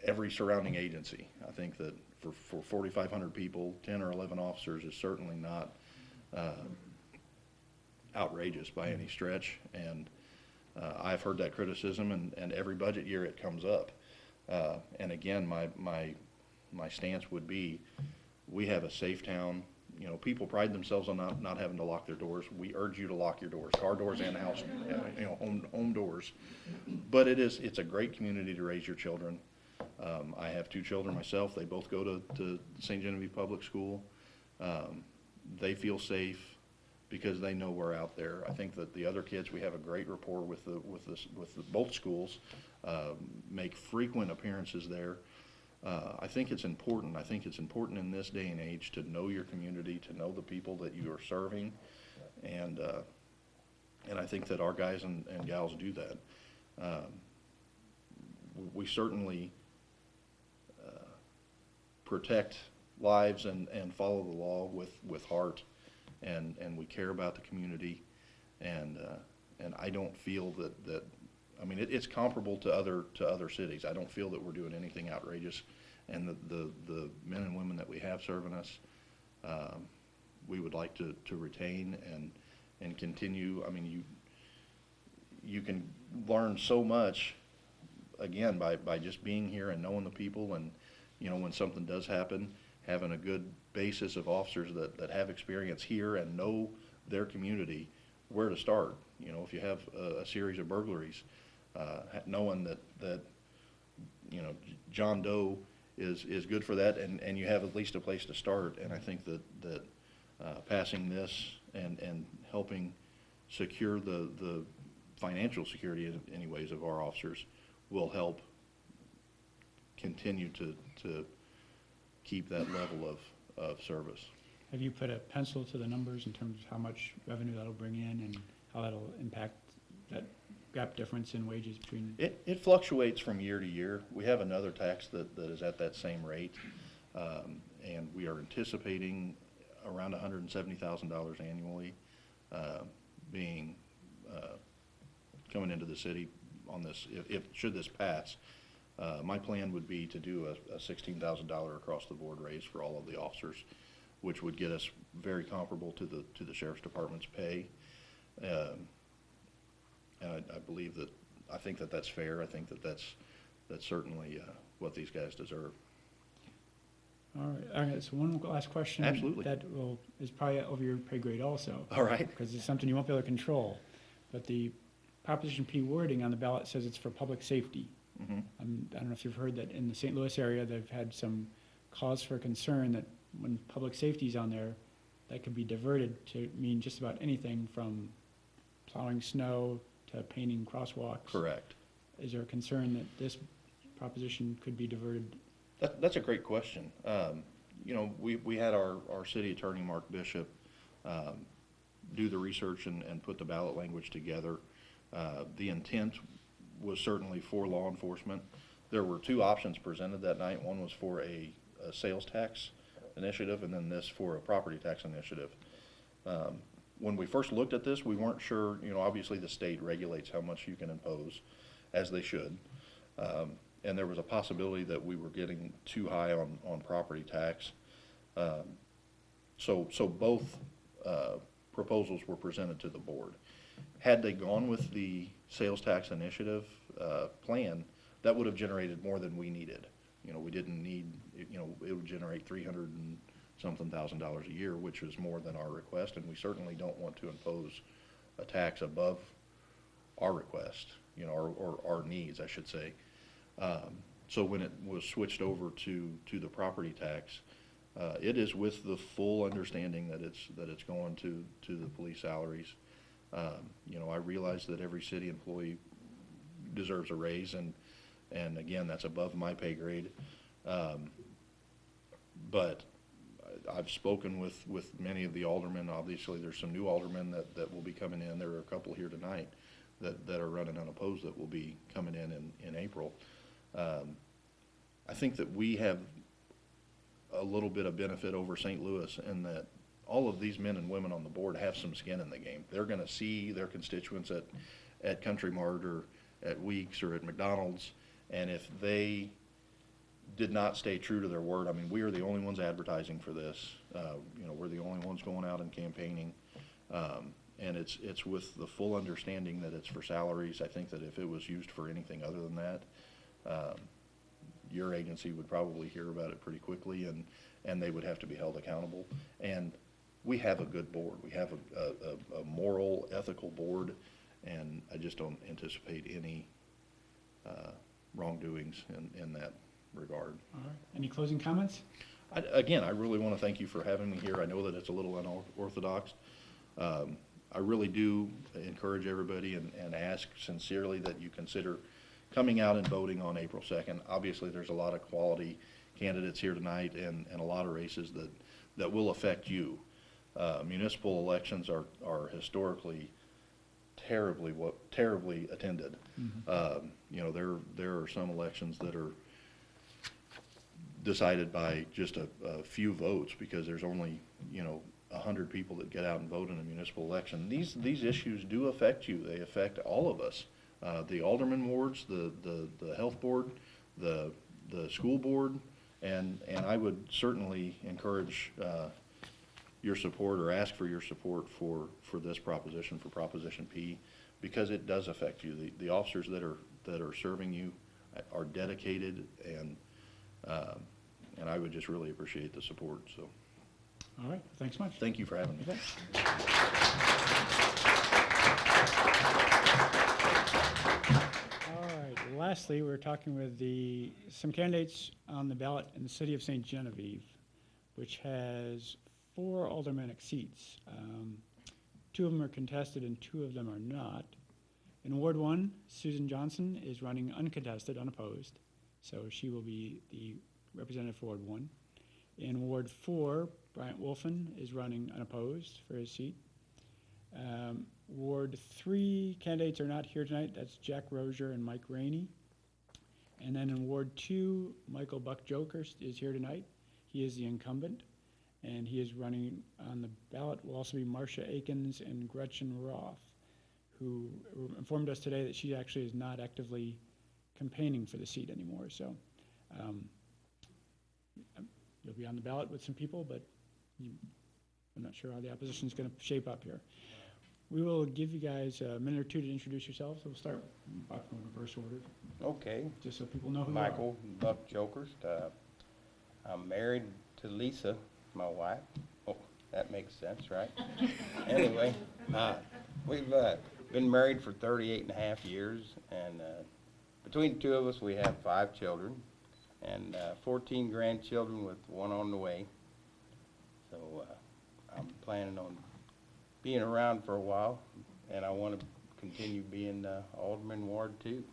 every surrounding agency. I think that for 4,500 people, 10 or 11 officers is certainly not outrageous by any stretch. And I've heard that criticism, and every budget year it comes up. And again, my stance would be, we have a safe town. You know, people pride themselves on not having to lock their doors. We urge you to lock your doors, car doors and house, you know, home doors. But it's a great community to raise your children. I have 2 children myself. They both go to St. Genevieve Public School. They feel safe because they know we're out there. I think that the other kids, we have a great rapport with both schools. Make frequent appearances there. I think it's important. I think it's important in this day and age to know your community, to know the people that you are serving, and I think that our guys and gals do that. We certainly protect lives and follow the law with heart, and we care about the community, and I don't feel that I mean, it's comparable to other cities. I don't feel that we're doing anything outrageous, and the men and women that we have serving us, we would like to retain and continue. I mean, you can learn so much, again, by just being here and knowing the people, and, you know, when something does happen, having a good basis of officers that have experience here and know their community, where to start. You know, if you have a series of burglaries, knowing that you know, John Doe is good for that, and you have at least a place to start. And I think that passing this and helping secure the financial security, anyways, of our officers will help continue to keep that level of service. Have you put a pencil to the numbers in terms of how much revenue that'll bring in and how that'll impact that gap difference in wages between? It fluctuates from year to year. We have another tax that is at that same rate, and we are anticipating around $170,000 annually being coming into the city on this. If should this pass, my plan would be to do a $16,000 across the board raise for all of the officers, which would get us very comparable to the sheriff's department's pay. And I believe that, I think that that's fair. I think that that's certainly what these guys deserve. All right, so one last question. Absolutely. That is probably over your pay grade also. All right. Because it's something you won't be able to control. But the Proposition P wording on the ballot says it's for public safety. Mm-hmm. I don't know if you've heard that in the St. Louis area, they've had some cause for concern that when public safety is on there, that could be diverted to mean just about anything from plowing snow to painting crosswalks. Correct. Is there a concern that this proposition could be diverted? That's a great question. You know, we had our city attorney, Mark Bishop, do the research and put the ballot language together. The intent was certainly for law enforcement. There were two options presented that night. One was for a sales tax initiative, and then this for a property tax initiative. When we first looked at this, we weren't sure. You know, obviously the state regulates how much you can impose, as they should. And there was a possibility that we were getting too high on property tax. So both proposals were presented to the board. Had they gone with the sales tax initiative plan, that would have generated more than we needed. You know, we didn't need, you know, it would generate $300,000 and something a year, which is more than our request, and we certainly don't want to impose a tax above our request, you know, or our needs, I should say. So when it was switched over to the property tax, it is with the full understanding that it's going to the police salaries. You know, I realize that every city employee deserves a raise, and again, that's above my pay grade. But I've spoken with many of the aldermen. Obviously, there's some new aldermen that will be coming in. There are a couple here tonight that are running unopposed that will be coming in April. I think that we have a little bit of benefit over St. Louis in that all of these men and women on the board have some skin in the game. They're going to see their constituents at Country Mart or at Weeks or at McDonald's, and if they did not stay true to their word, I mean, we are the only ones advertising for this. You know, we're the only ones going out and campaigning, and it's with the full understanding that it's for salaries. I think that if it was used for anything other than that, your agency would probably hear about it pretty quickly, and they would have to be held accountable. And we have a good board. We have a moral, ethical board, and I just don't anticipate any wrongdoings in that regard. All right. Any closing comments? Again, I really want to thank you for having me here. I know that it's a little unorthodox. I really do encourage everybody and ask sincerely that you consider coming out and voting on April 2nd. Obviously, there's a lot of quality candidates here tonight and a lot of races that will affect you. Municipal elections are historically terribly attended. Mm-hmm. You know, there are some elections that are decided by just a few votes because there's only, you know, 100 people that get out and vote in a municipal election. These issues do affect you. They affect all of us. The alderman wards, the health board, the school board, and I would certainly encourage your support or ask for your support for this proposition, for Proposition P, because it does affect you. The officers that are serving you are dedicated, and I would just really appreciate the support. So, all right, thanks much. Thank you for having me. Okay. lastly, we're talking with some candidates on the ballot in the city of St. Genevieve, which has 4 aldermanic seats. 2 of them are contested and 2 of them are not. In Ward 1, Susan Johnson is running uncontested, unopposed, so she will be the representative for Ward 1. In Ward 4, Bryant Wolfen is running unopposed for his seat. Ward 3 candidates are not here tonight. That's Jack Rozier and Mike Rainey. And then in Ward 2, Michael Buck-Joker is here tonight. He is the incumbent, and he is running on the ballot. Will also be Marcia Akins and Gretchen Roth, who informed us today that she actually is not actively campaigning for the seat anymore. So you'll be on the ballot with some people, but I'm not sure how the opposition is going to shape up here. We will give you guys a minute or 2 to introduce yourselves. So we'll start in reverse order. Okay. Just so people know who Michael Buck Jokers. I'm married to Lisa, my wife. Oh, that makes sense, right? Anyway, we've been married for 38 and a half years, and between the 2 of us, we have 5 children and 14 grandchildren with 1 on the way. So I'm planning on being around for a while, and I want to continue being Alderman Ward 2.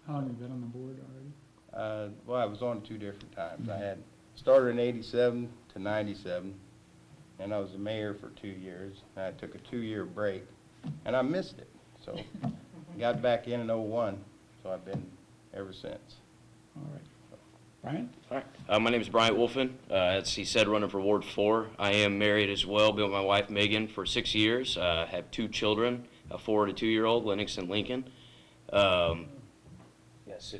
How long have you been on the board already? Well, I was on 2 different times. I had started in 87 to 97, and I was the mayor for 2 years. I took a 2-year break, and I missed it. So got back in 01, so I've been ever since. All right. Brian? All right. My name is Bryant Wolfen. As he said, running for Ward 4. I am married as well. Been with my wife Megan for 6 years. Have 2 children, a 4 and a 2-year-old, Lennox and Lincoln. Yes,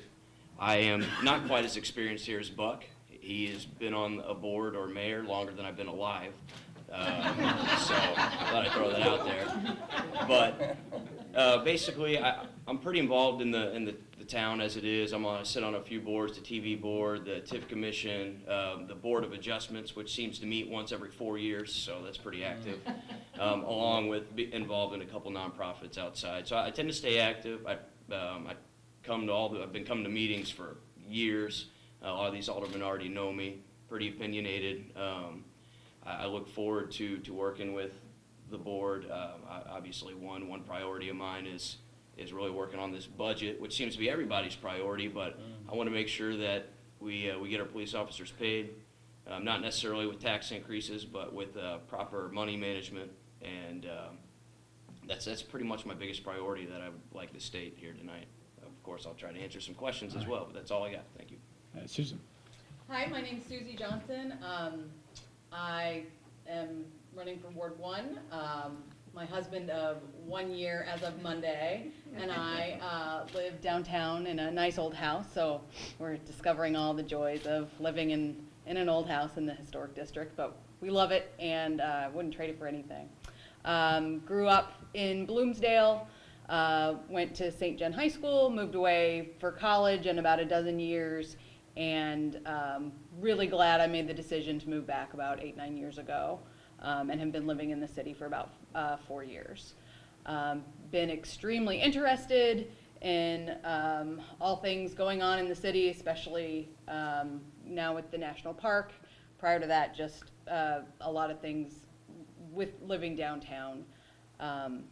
I am not quite as experienced here as Buck. He has been on a board or mayor longer than I've been alive. So I thought I'd throw that out there. But basically, I'm pretty involved in the town as it is. I sit on a few boards, the TV board, the TIF commission, the Board of Adjustments, which seems to meet once every 4 years, so that's pretty active, along with involved in a couple nonprofits outside. So I tend to stay active. I've been coming to meetings for years. A lot of these aldermen already know me, pretty opinionated. I look forward to working with the board. Obviously, one priority of mine is really working on this budget, which seems to be everybody's priority, but I want to make sure that we get our police officers paid, not necessarily with tax increases, but with proper money management, and that's pretty much my biggest priority that I would like to state here tonight. Of course, I'll try to answer some questions as well, but that's all I got. Thank you. Susan. Hi, my name's Susie Johnson. I am running for Ward 1. My husband of 1 year as of Monday, and I live downtown in a nice old house, so we're discovering all the joys of living in an old house in the historic district, but we love it and wouldn't trade it for anything. Grew up in Bloomsdale, went to St. John High School, moved away for college in about a dozen years, and really glad I made the decision to move back about 8-9 years ago. And have been living in the city for about 4 years. Been extremely interested in all things going on in the city, especially now with the national park. Prior to that, just a lot of things with living downtown. I'm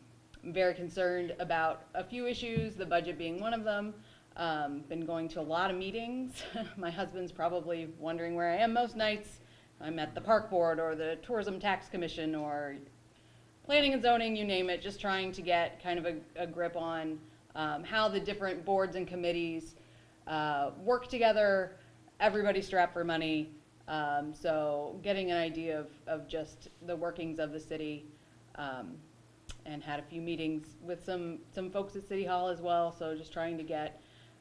very concerned about a few issues, the budget being one of them. Been going to a lot of meetings. My husband's probably wondering where I am most nights. I'm at the park board or the tourism tax commission or planning and zoning, you name it, just trying to get kind of a grip on how the different boards and committees work together, everybody strapped for money. So getting an idea of just the workings of the city, and had a few meetings with some folks at City Hall as well. So just trying to get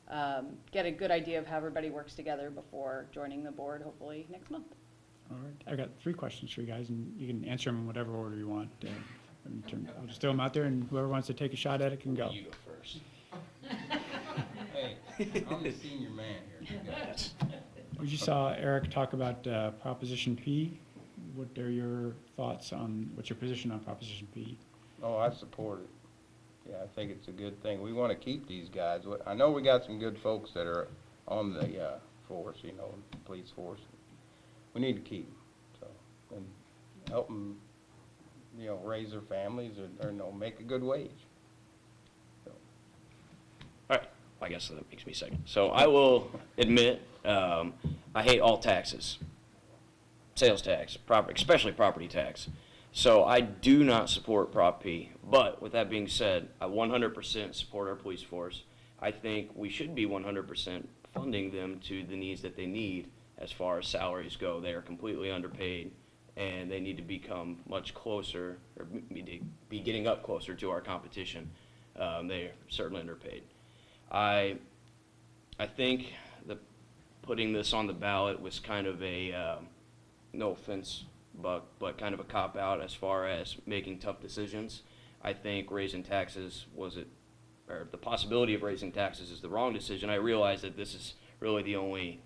a good idea of how everybody works together before joining the board, hopefully next month. All right. I've got 3 questions for you guys, and you can answer them in whatever order you want. I'll just throw them out there, and whoever wants to take a shot at it can go. You go first. Hey, I'm the senior man here. We just saw Eric talk about Proposition P. What are your thoughts on, what's your position on Proposition P? Oh, I support it. Yeah, I think it's a good thing. We want to keep these guys. I know we got some good folks that are on the force, you know, police force. We need to keep them, so, and help them, you know, raise their families or you know, make a good wage. So. All right, I guess that makes me second. So I will admit, I hate all taxes. Sales tax, especially property tax. So I do not support Prop P. But with that being said, I 100% support our police force. I think we should be 100% funding them to the needs that they need as far as salaries go. They are completely underpaid, and they need to become much closer, or be getting up closer to our competition. They are certainly underpaid. I think that putting this on the ballot was kind of a, no offense, but kind of a cop-out as far as making tough decisions. I think raising taxes or the possibility of raising taxes is the wrong decision. I realize that this is really the only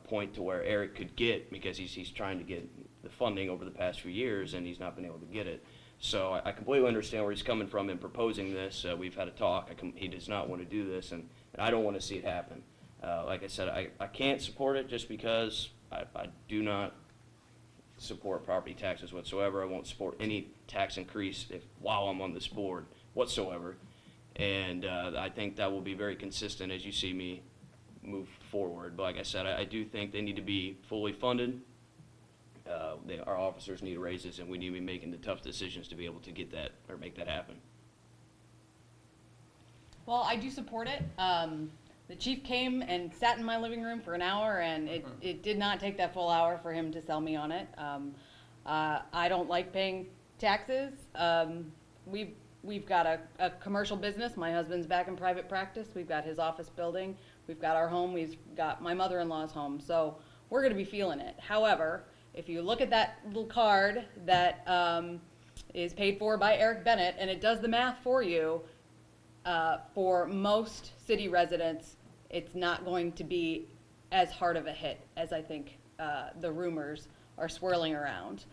point to where Eric could get, because he's trying to get the funding over the past few years and he's not been able to get it. So I completely understand where he's coming from in proposing this. We've had a talk. He does not want to do this, and I don't want to see it happen. Like I said, I can't support it just because I do not support property taxes whatsoever. I won't support any tax increase while I'm on this board whatsoever. And I think that will be very consistent as you see me move forward. But like I said, I do think they need to be fully funded. Our officers need raises, and we need to be making the tough decisions to be able to get that or make that happen. Well, I do support it. The chief came and sat in my living room for an hour, and it did not take that full hour for him to sell me on it. I don't like paying taxes. We've got a commercial business. My husband's back in private practice. We've got his office building. We've got our home. We've got my mother-in-law's home. So we're going to be feeling it. However, if you look at that little card that is paid for by Eric Bennett, and it does the math for you, for most city residents, it's not going to be as hard of a hit as I think the rumors are swirling around.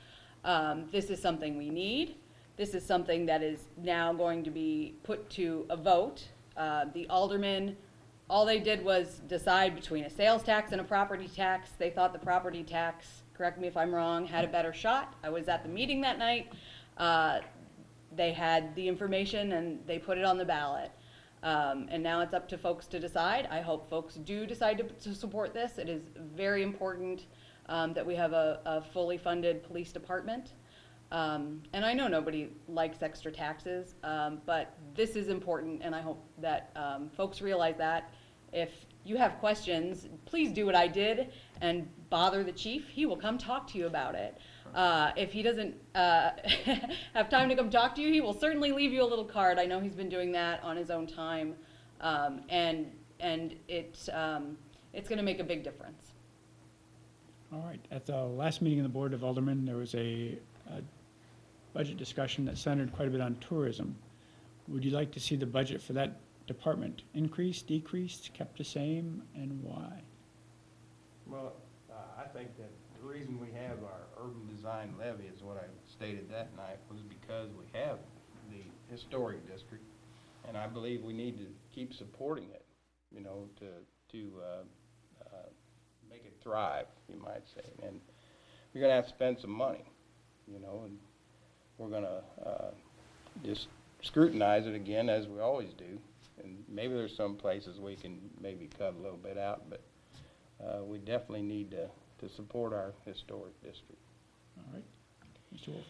This is something we need. This is something that is now going to be put to a vote. The aldermen, all they did was decide between a sales tax and a property tax. They thought the property tax, correct me if I'm wrong, had a better shot. I was at the meeting that night. They had the information and they put it on the ballot. And now it's up to folks to decide. I hope folks do decide to support this. It is very important that we have a fully funded police department. And I know nobody likes extra taxes, but this is important, and I hope that folks realize that. If you have questions, please do what I did and bother the chief. He will come talk to you about it. If he doesn't have time to come talk to you, he will certainly leave you a little card. I know he's been doing that on his own time, and it's going to make a big difference. All right. At the last meeting of the Board of Aldermen, there was a budget discussion that centered quite a bit on tourism. Would you like to see the budget for that department increased, decreased, kept the same, and why? Well, I think that the reason we have our urban design levy is what I stated that night was because we have the historic district, and I believe we need to keep supporting it, you know, to make it thrive, you might say. And we're going to have to spend some money, you know, and we're going to just scrutinize it again as we always do. And maybe there's some places we can maybe cut a little bit out, but we definitely need to support our historic district. All right. Mr. Wolf.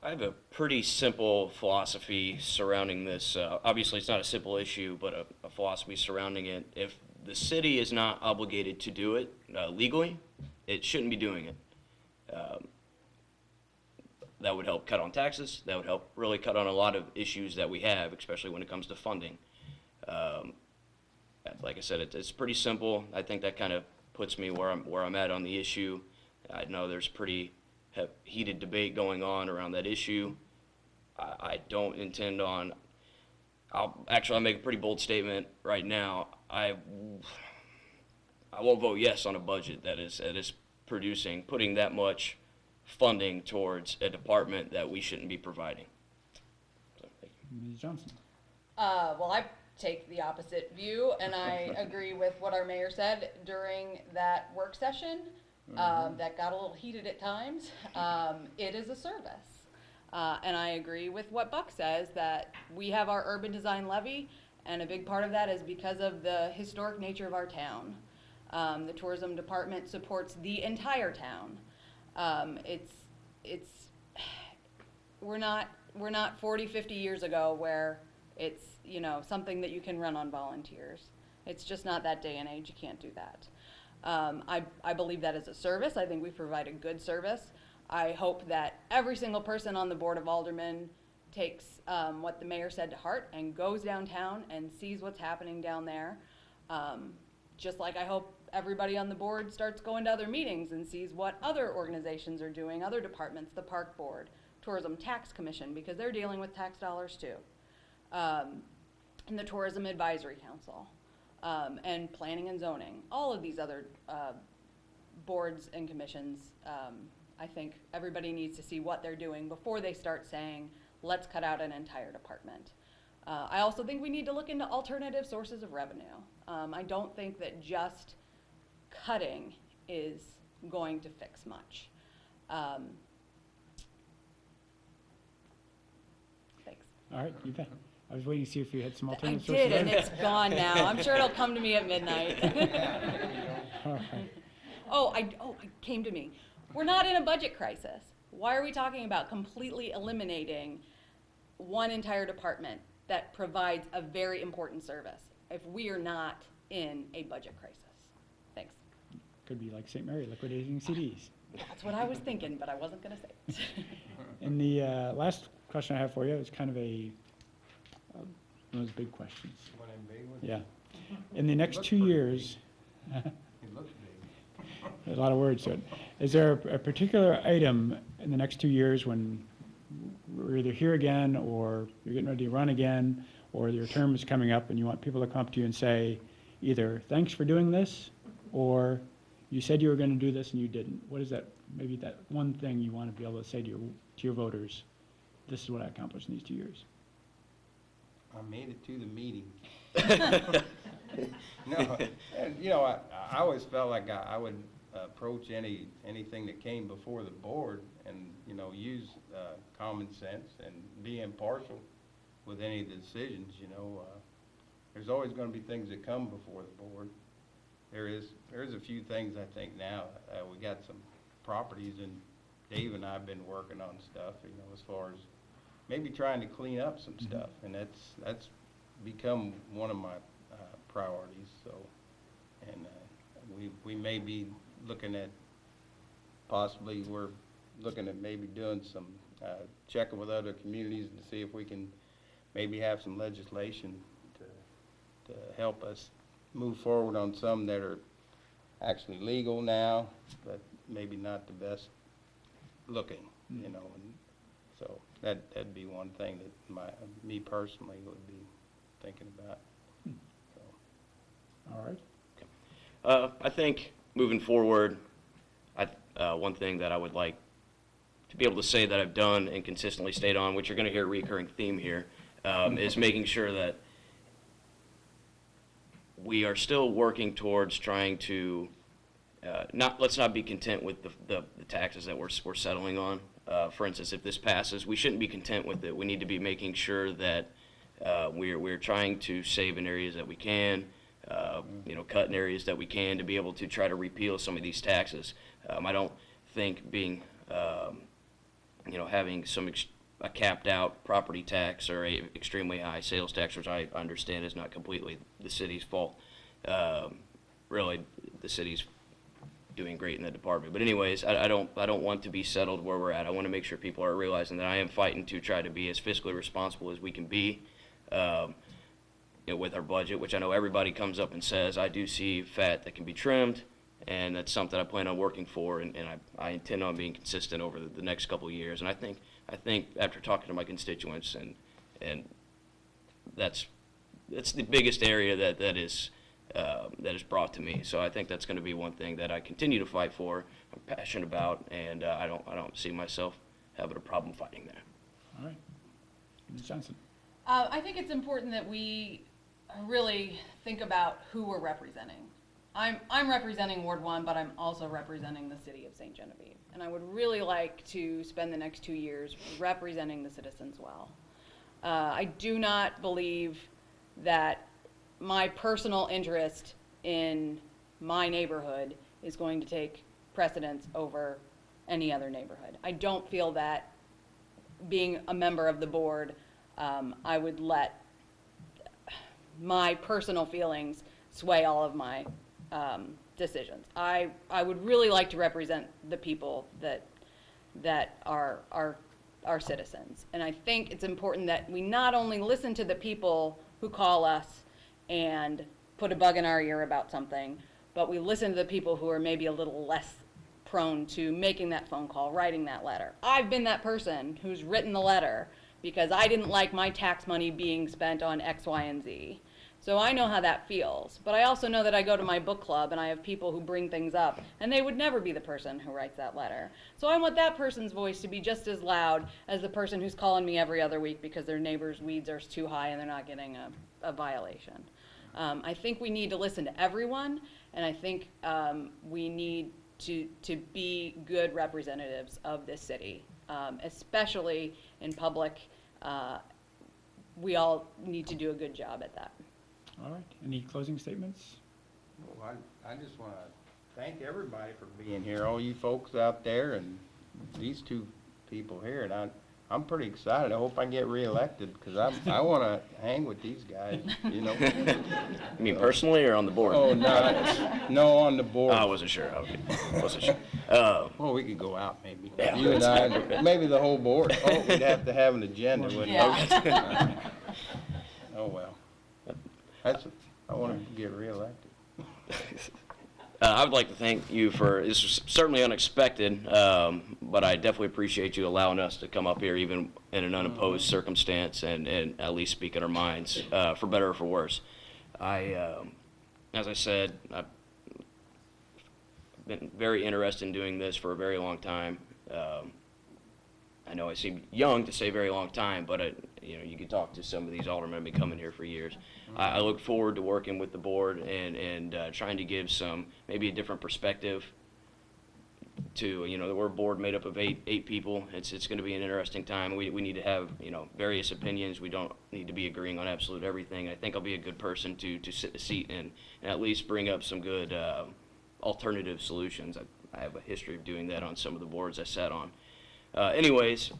I have a pretty simple philosophy surrounding this. Obviously, it's not a simple issue, but a philosophy surrounding it. If the city is not obligated to do it legally, it shouldn't be doing it. That would help cut on taxes. That would help really cut on a lot of issues that we have, especially when it comes to funding. Like I said, it's pretty simple. I think that kind of puts me where I'm at on the issue. I know there's pretty heated debate going on around that issue. I don't intend on. I'll make a pretty bold statement right now. I won't vote yes on a budget that is putting that much funding towards a department that we shouldn't be providing. So, Ms. Johnson. Well, I take the opposite view, and I agree with what our mayor said during that work session. That got a little heated at times. It is a service. And I agree with what Buck says, that we have our urban design levy, and a big part of that is because of the historic nature of our town. The tourism department supports the entire town. We're not 40, 50 years ago where it's, you know, something that you can run on volunteers. It's just not that day and age. You can't do that. I believe that is a service. I think we provide a good service. I hope that every single person on the Board of Aldermen takes what the mayor said to heart and goes downtown and sees what's happening down there. Just like I hope everybody on the board starts going to other meetings and sees what other organizations are doing, other departments, the Park Board, Tourism Tax Commission, because they're dealing with tax dollars too, and the Tourism Advisory Council, and Planning and Zoning. All of these other boards and commissions, I think everybody needs to see what they're doing before they start saying, let's cut out an entire department. I also think we need to look into alternative sources of revenue. I don't think that just cutting is going to fix much. Thanks. All right, you bet. I was waiting to see if you had some I alternative did, sources. and it's gone now. I'm sure it'll come to me at midnight. All right. It came to me. We're not in a budget crisis. Why are we talking about completely eliminating one entire department that provides a very important service if we are not in a budget crisis? Thanks. Could be like St. Mary liquidating CDs. That's what I was thinking, but I wasn't going to say it. And the last question I have for you is kind of one of those big questions. One of them big ones? Yeah. In the next 2 years, It looks big. a lot of words to it. Is there a particular item in the next 2 years when we're either here again, or you're getting ready to run again, or your term is coming up and you want people to come up to you and say either thanks for doing this, or you said you were going to do this and you didn't? What is that, maybe that one thing you want to be able to say to your voters, this is what I accomplished in these 2 years? I made it to the meeting. No, and, you know, I always felt like I would approach anything that came before the board and, you know, use common sense and be impartial with any of the decisions, you know. There's always going to be things that come before the board. There's a few things I think now. We got some properties, and Dave and I have been working on stuff, you know, as far as maybe trying to clean up some stuff, and that's become one of my priorities. So, and we may be looking at possibly we're looking at maybe doing some checking with other communities to see if we can maybe have some legislation to help us move forward on some that are actually legal now, but maybe not the best looking, you know. And so that'd be one thing that me personally would be thinking about. So. All right. I think moving forward, one thing that I would like to be able to say that I've done and consistently stayed on, which you're going to hear a recurring theme here, is making sure that we are still working towards trying to let's not be content with the taxes that we're settling on. For instance, if this passes, we shouldn't be content with it. We need to be making sure that we're trying to save in areas that we can, you know, cut in areas that we can to be able to try to repeal some of these taxes. I don't think being, you know, having a capped out property tax or a extremely high sales tax, which I understand is not completely the city's fault. Really, the city's doing great in that department. But anyways, I don't want to be settled where we're at. I want to make sure people are realizing that I am fighting to try to be as fiscally responsible as we can be, you know, with our budget, which I know everybody comes up and says. I do see fat that can be trimmed, and that's something I plan on working for, and I intend on being consistent over the next couple of years. And I think after talking to my constituents, and that's the biggest area that is brought to me. So I think that's going to be one thing that I continue to fight for, I'm passionate about, and I don't see myself having a problem fighting there. All right. Ms. Johnson. I think it's important that we really think about who we're representing. I'm representing Ward 1, but I'm also representing the city of St. Genevieve. And I would really like to spend the next 2 years representing the citizens well. I do not believe that my personal interest in my neighborhood is going to take precedence over any other neighborhood. I don't feel that being a member of the board, I would let my personal feelings sway all of my decisions. I would really like to represent the people that are our citizens. And I think it's important that we not only listen to the people who call us and put a bug in our ear about something, but we listen to the people who are maybe a little less prone to making that phone call, writing that letter. I've been that person who's written the letter because I didn't like my tax money being spent on X, Y, and Z. So I know how that feels. But I also know that I go to my book club and I have people who bring things up, and they would never be the person who writes that letter. So I want that person's voice to be just as loud as the person who's calling me every other week because their neighbor's weeds are too high and they're not getting a violation. I think we need to listen to everyone, and I think we need to be good representatives of this city, especially in public. We all need to do a good job at that. All right, any closing statements? Well, I just want to thank everybody for being here, all you folks out there and these two people here. And I'm pretty excited. I hope I get reelected because I want to hang with these guys, you know. You mean personally or on the board? Oh, no, on the board. I wasn't sure. Okay. Wasn't sure. Well, we could go out maybe. Yeah, You and I, maybe the whole board. Oh, we'd have to have an agenda, wouldn't we? Yeah. Oh, well. I want to get reelected. I would like to thank you for, this was certainly unexpected, but I definitely appreciate you allowing us to come up here even in an unopposed circumstance and at least speak at our minds, for better or for worse. As I said, I've been very interested in doing this for a very long time. I know I seem young to say very long time, but you can talk to some of these aldermen who've been coming here for years. I look forward to working with the board and trying to give maybe a different perspective to, we're a board made up of eight people. It's going to be an interesting time. We need to have, various opinions. We don't need to be agreeing on absolute everything. I think I'll be a good person to sit in a seat and at least bring up some good alternative solutions. I have a history of doing that on some of the boards I sat on. Anyways,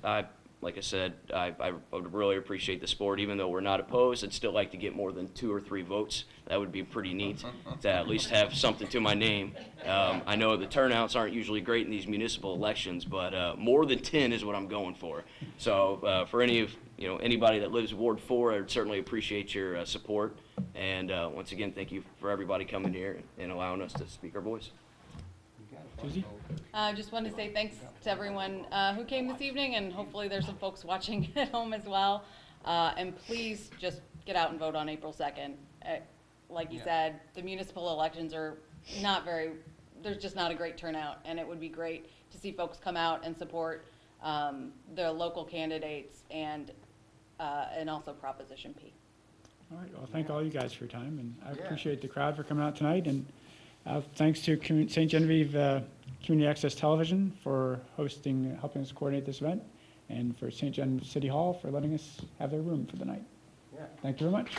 like I said, I would really appreciate the support. Even though we're not opposed, I'd still like to get more than 2 or 3 votes. That would be pretty neat to at least have something to my name. I know the turnouts aren't usually great in these municipal elections, but more than 10 is what I'm going for. So for anybody that lives Ward 4, I'd certainly appreciate your support. And once again, thank you for everybody coming here and allowing us to speak our voice. Susie? I just want to say thanks to everyone who came this evening, and hopefully there's some folks watching at home as well. And please just get out and vote on April 2nd. Like you said, the municipal elections are there's just not a great turnout, and it would be great to see folks come out and support the local candidates and also Proposition P. All right, well, thank all you guys for your time, and I appreciate the crowd for coming out tonight, and thanks to St. Genevieve Community Access Television for helping us coordinate this event, and for St. Genevieve City Hall for letting us have their room for the night. Thank you very much.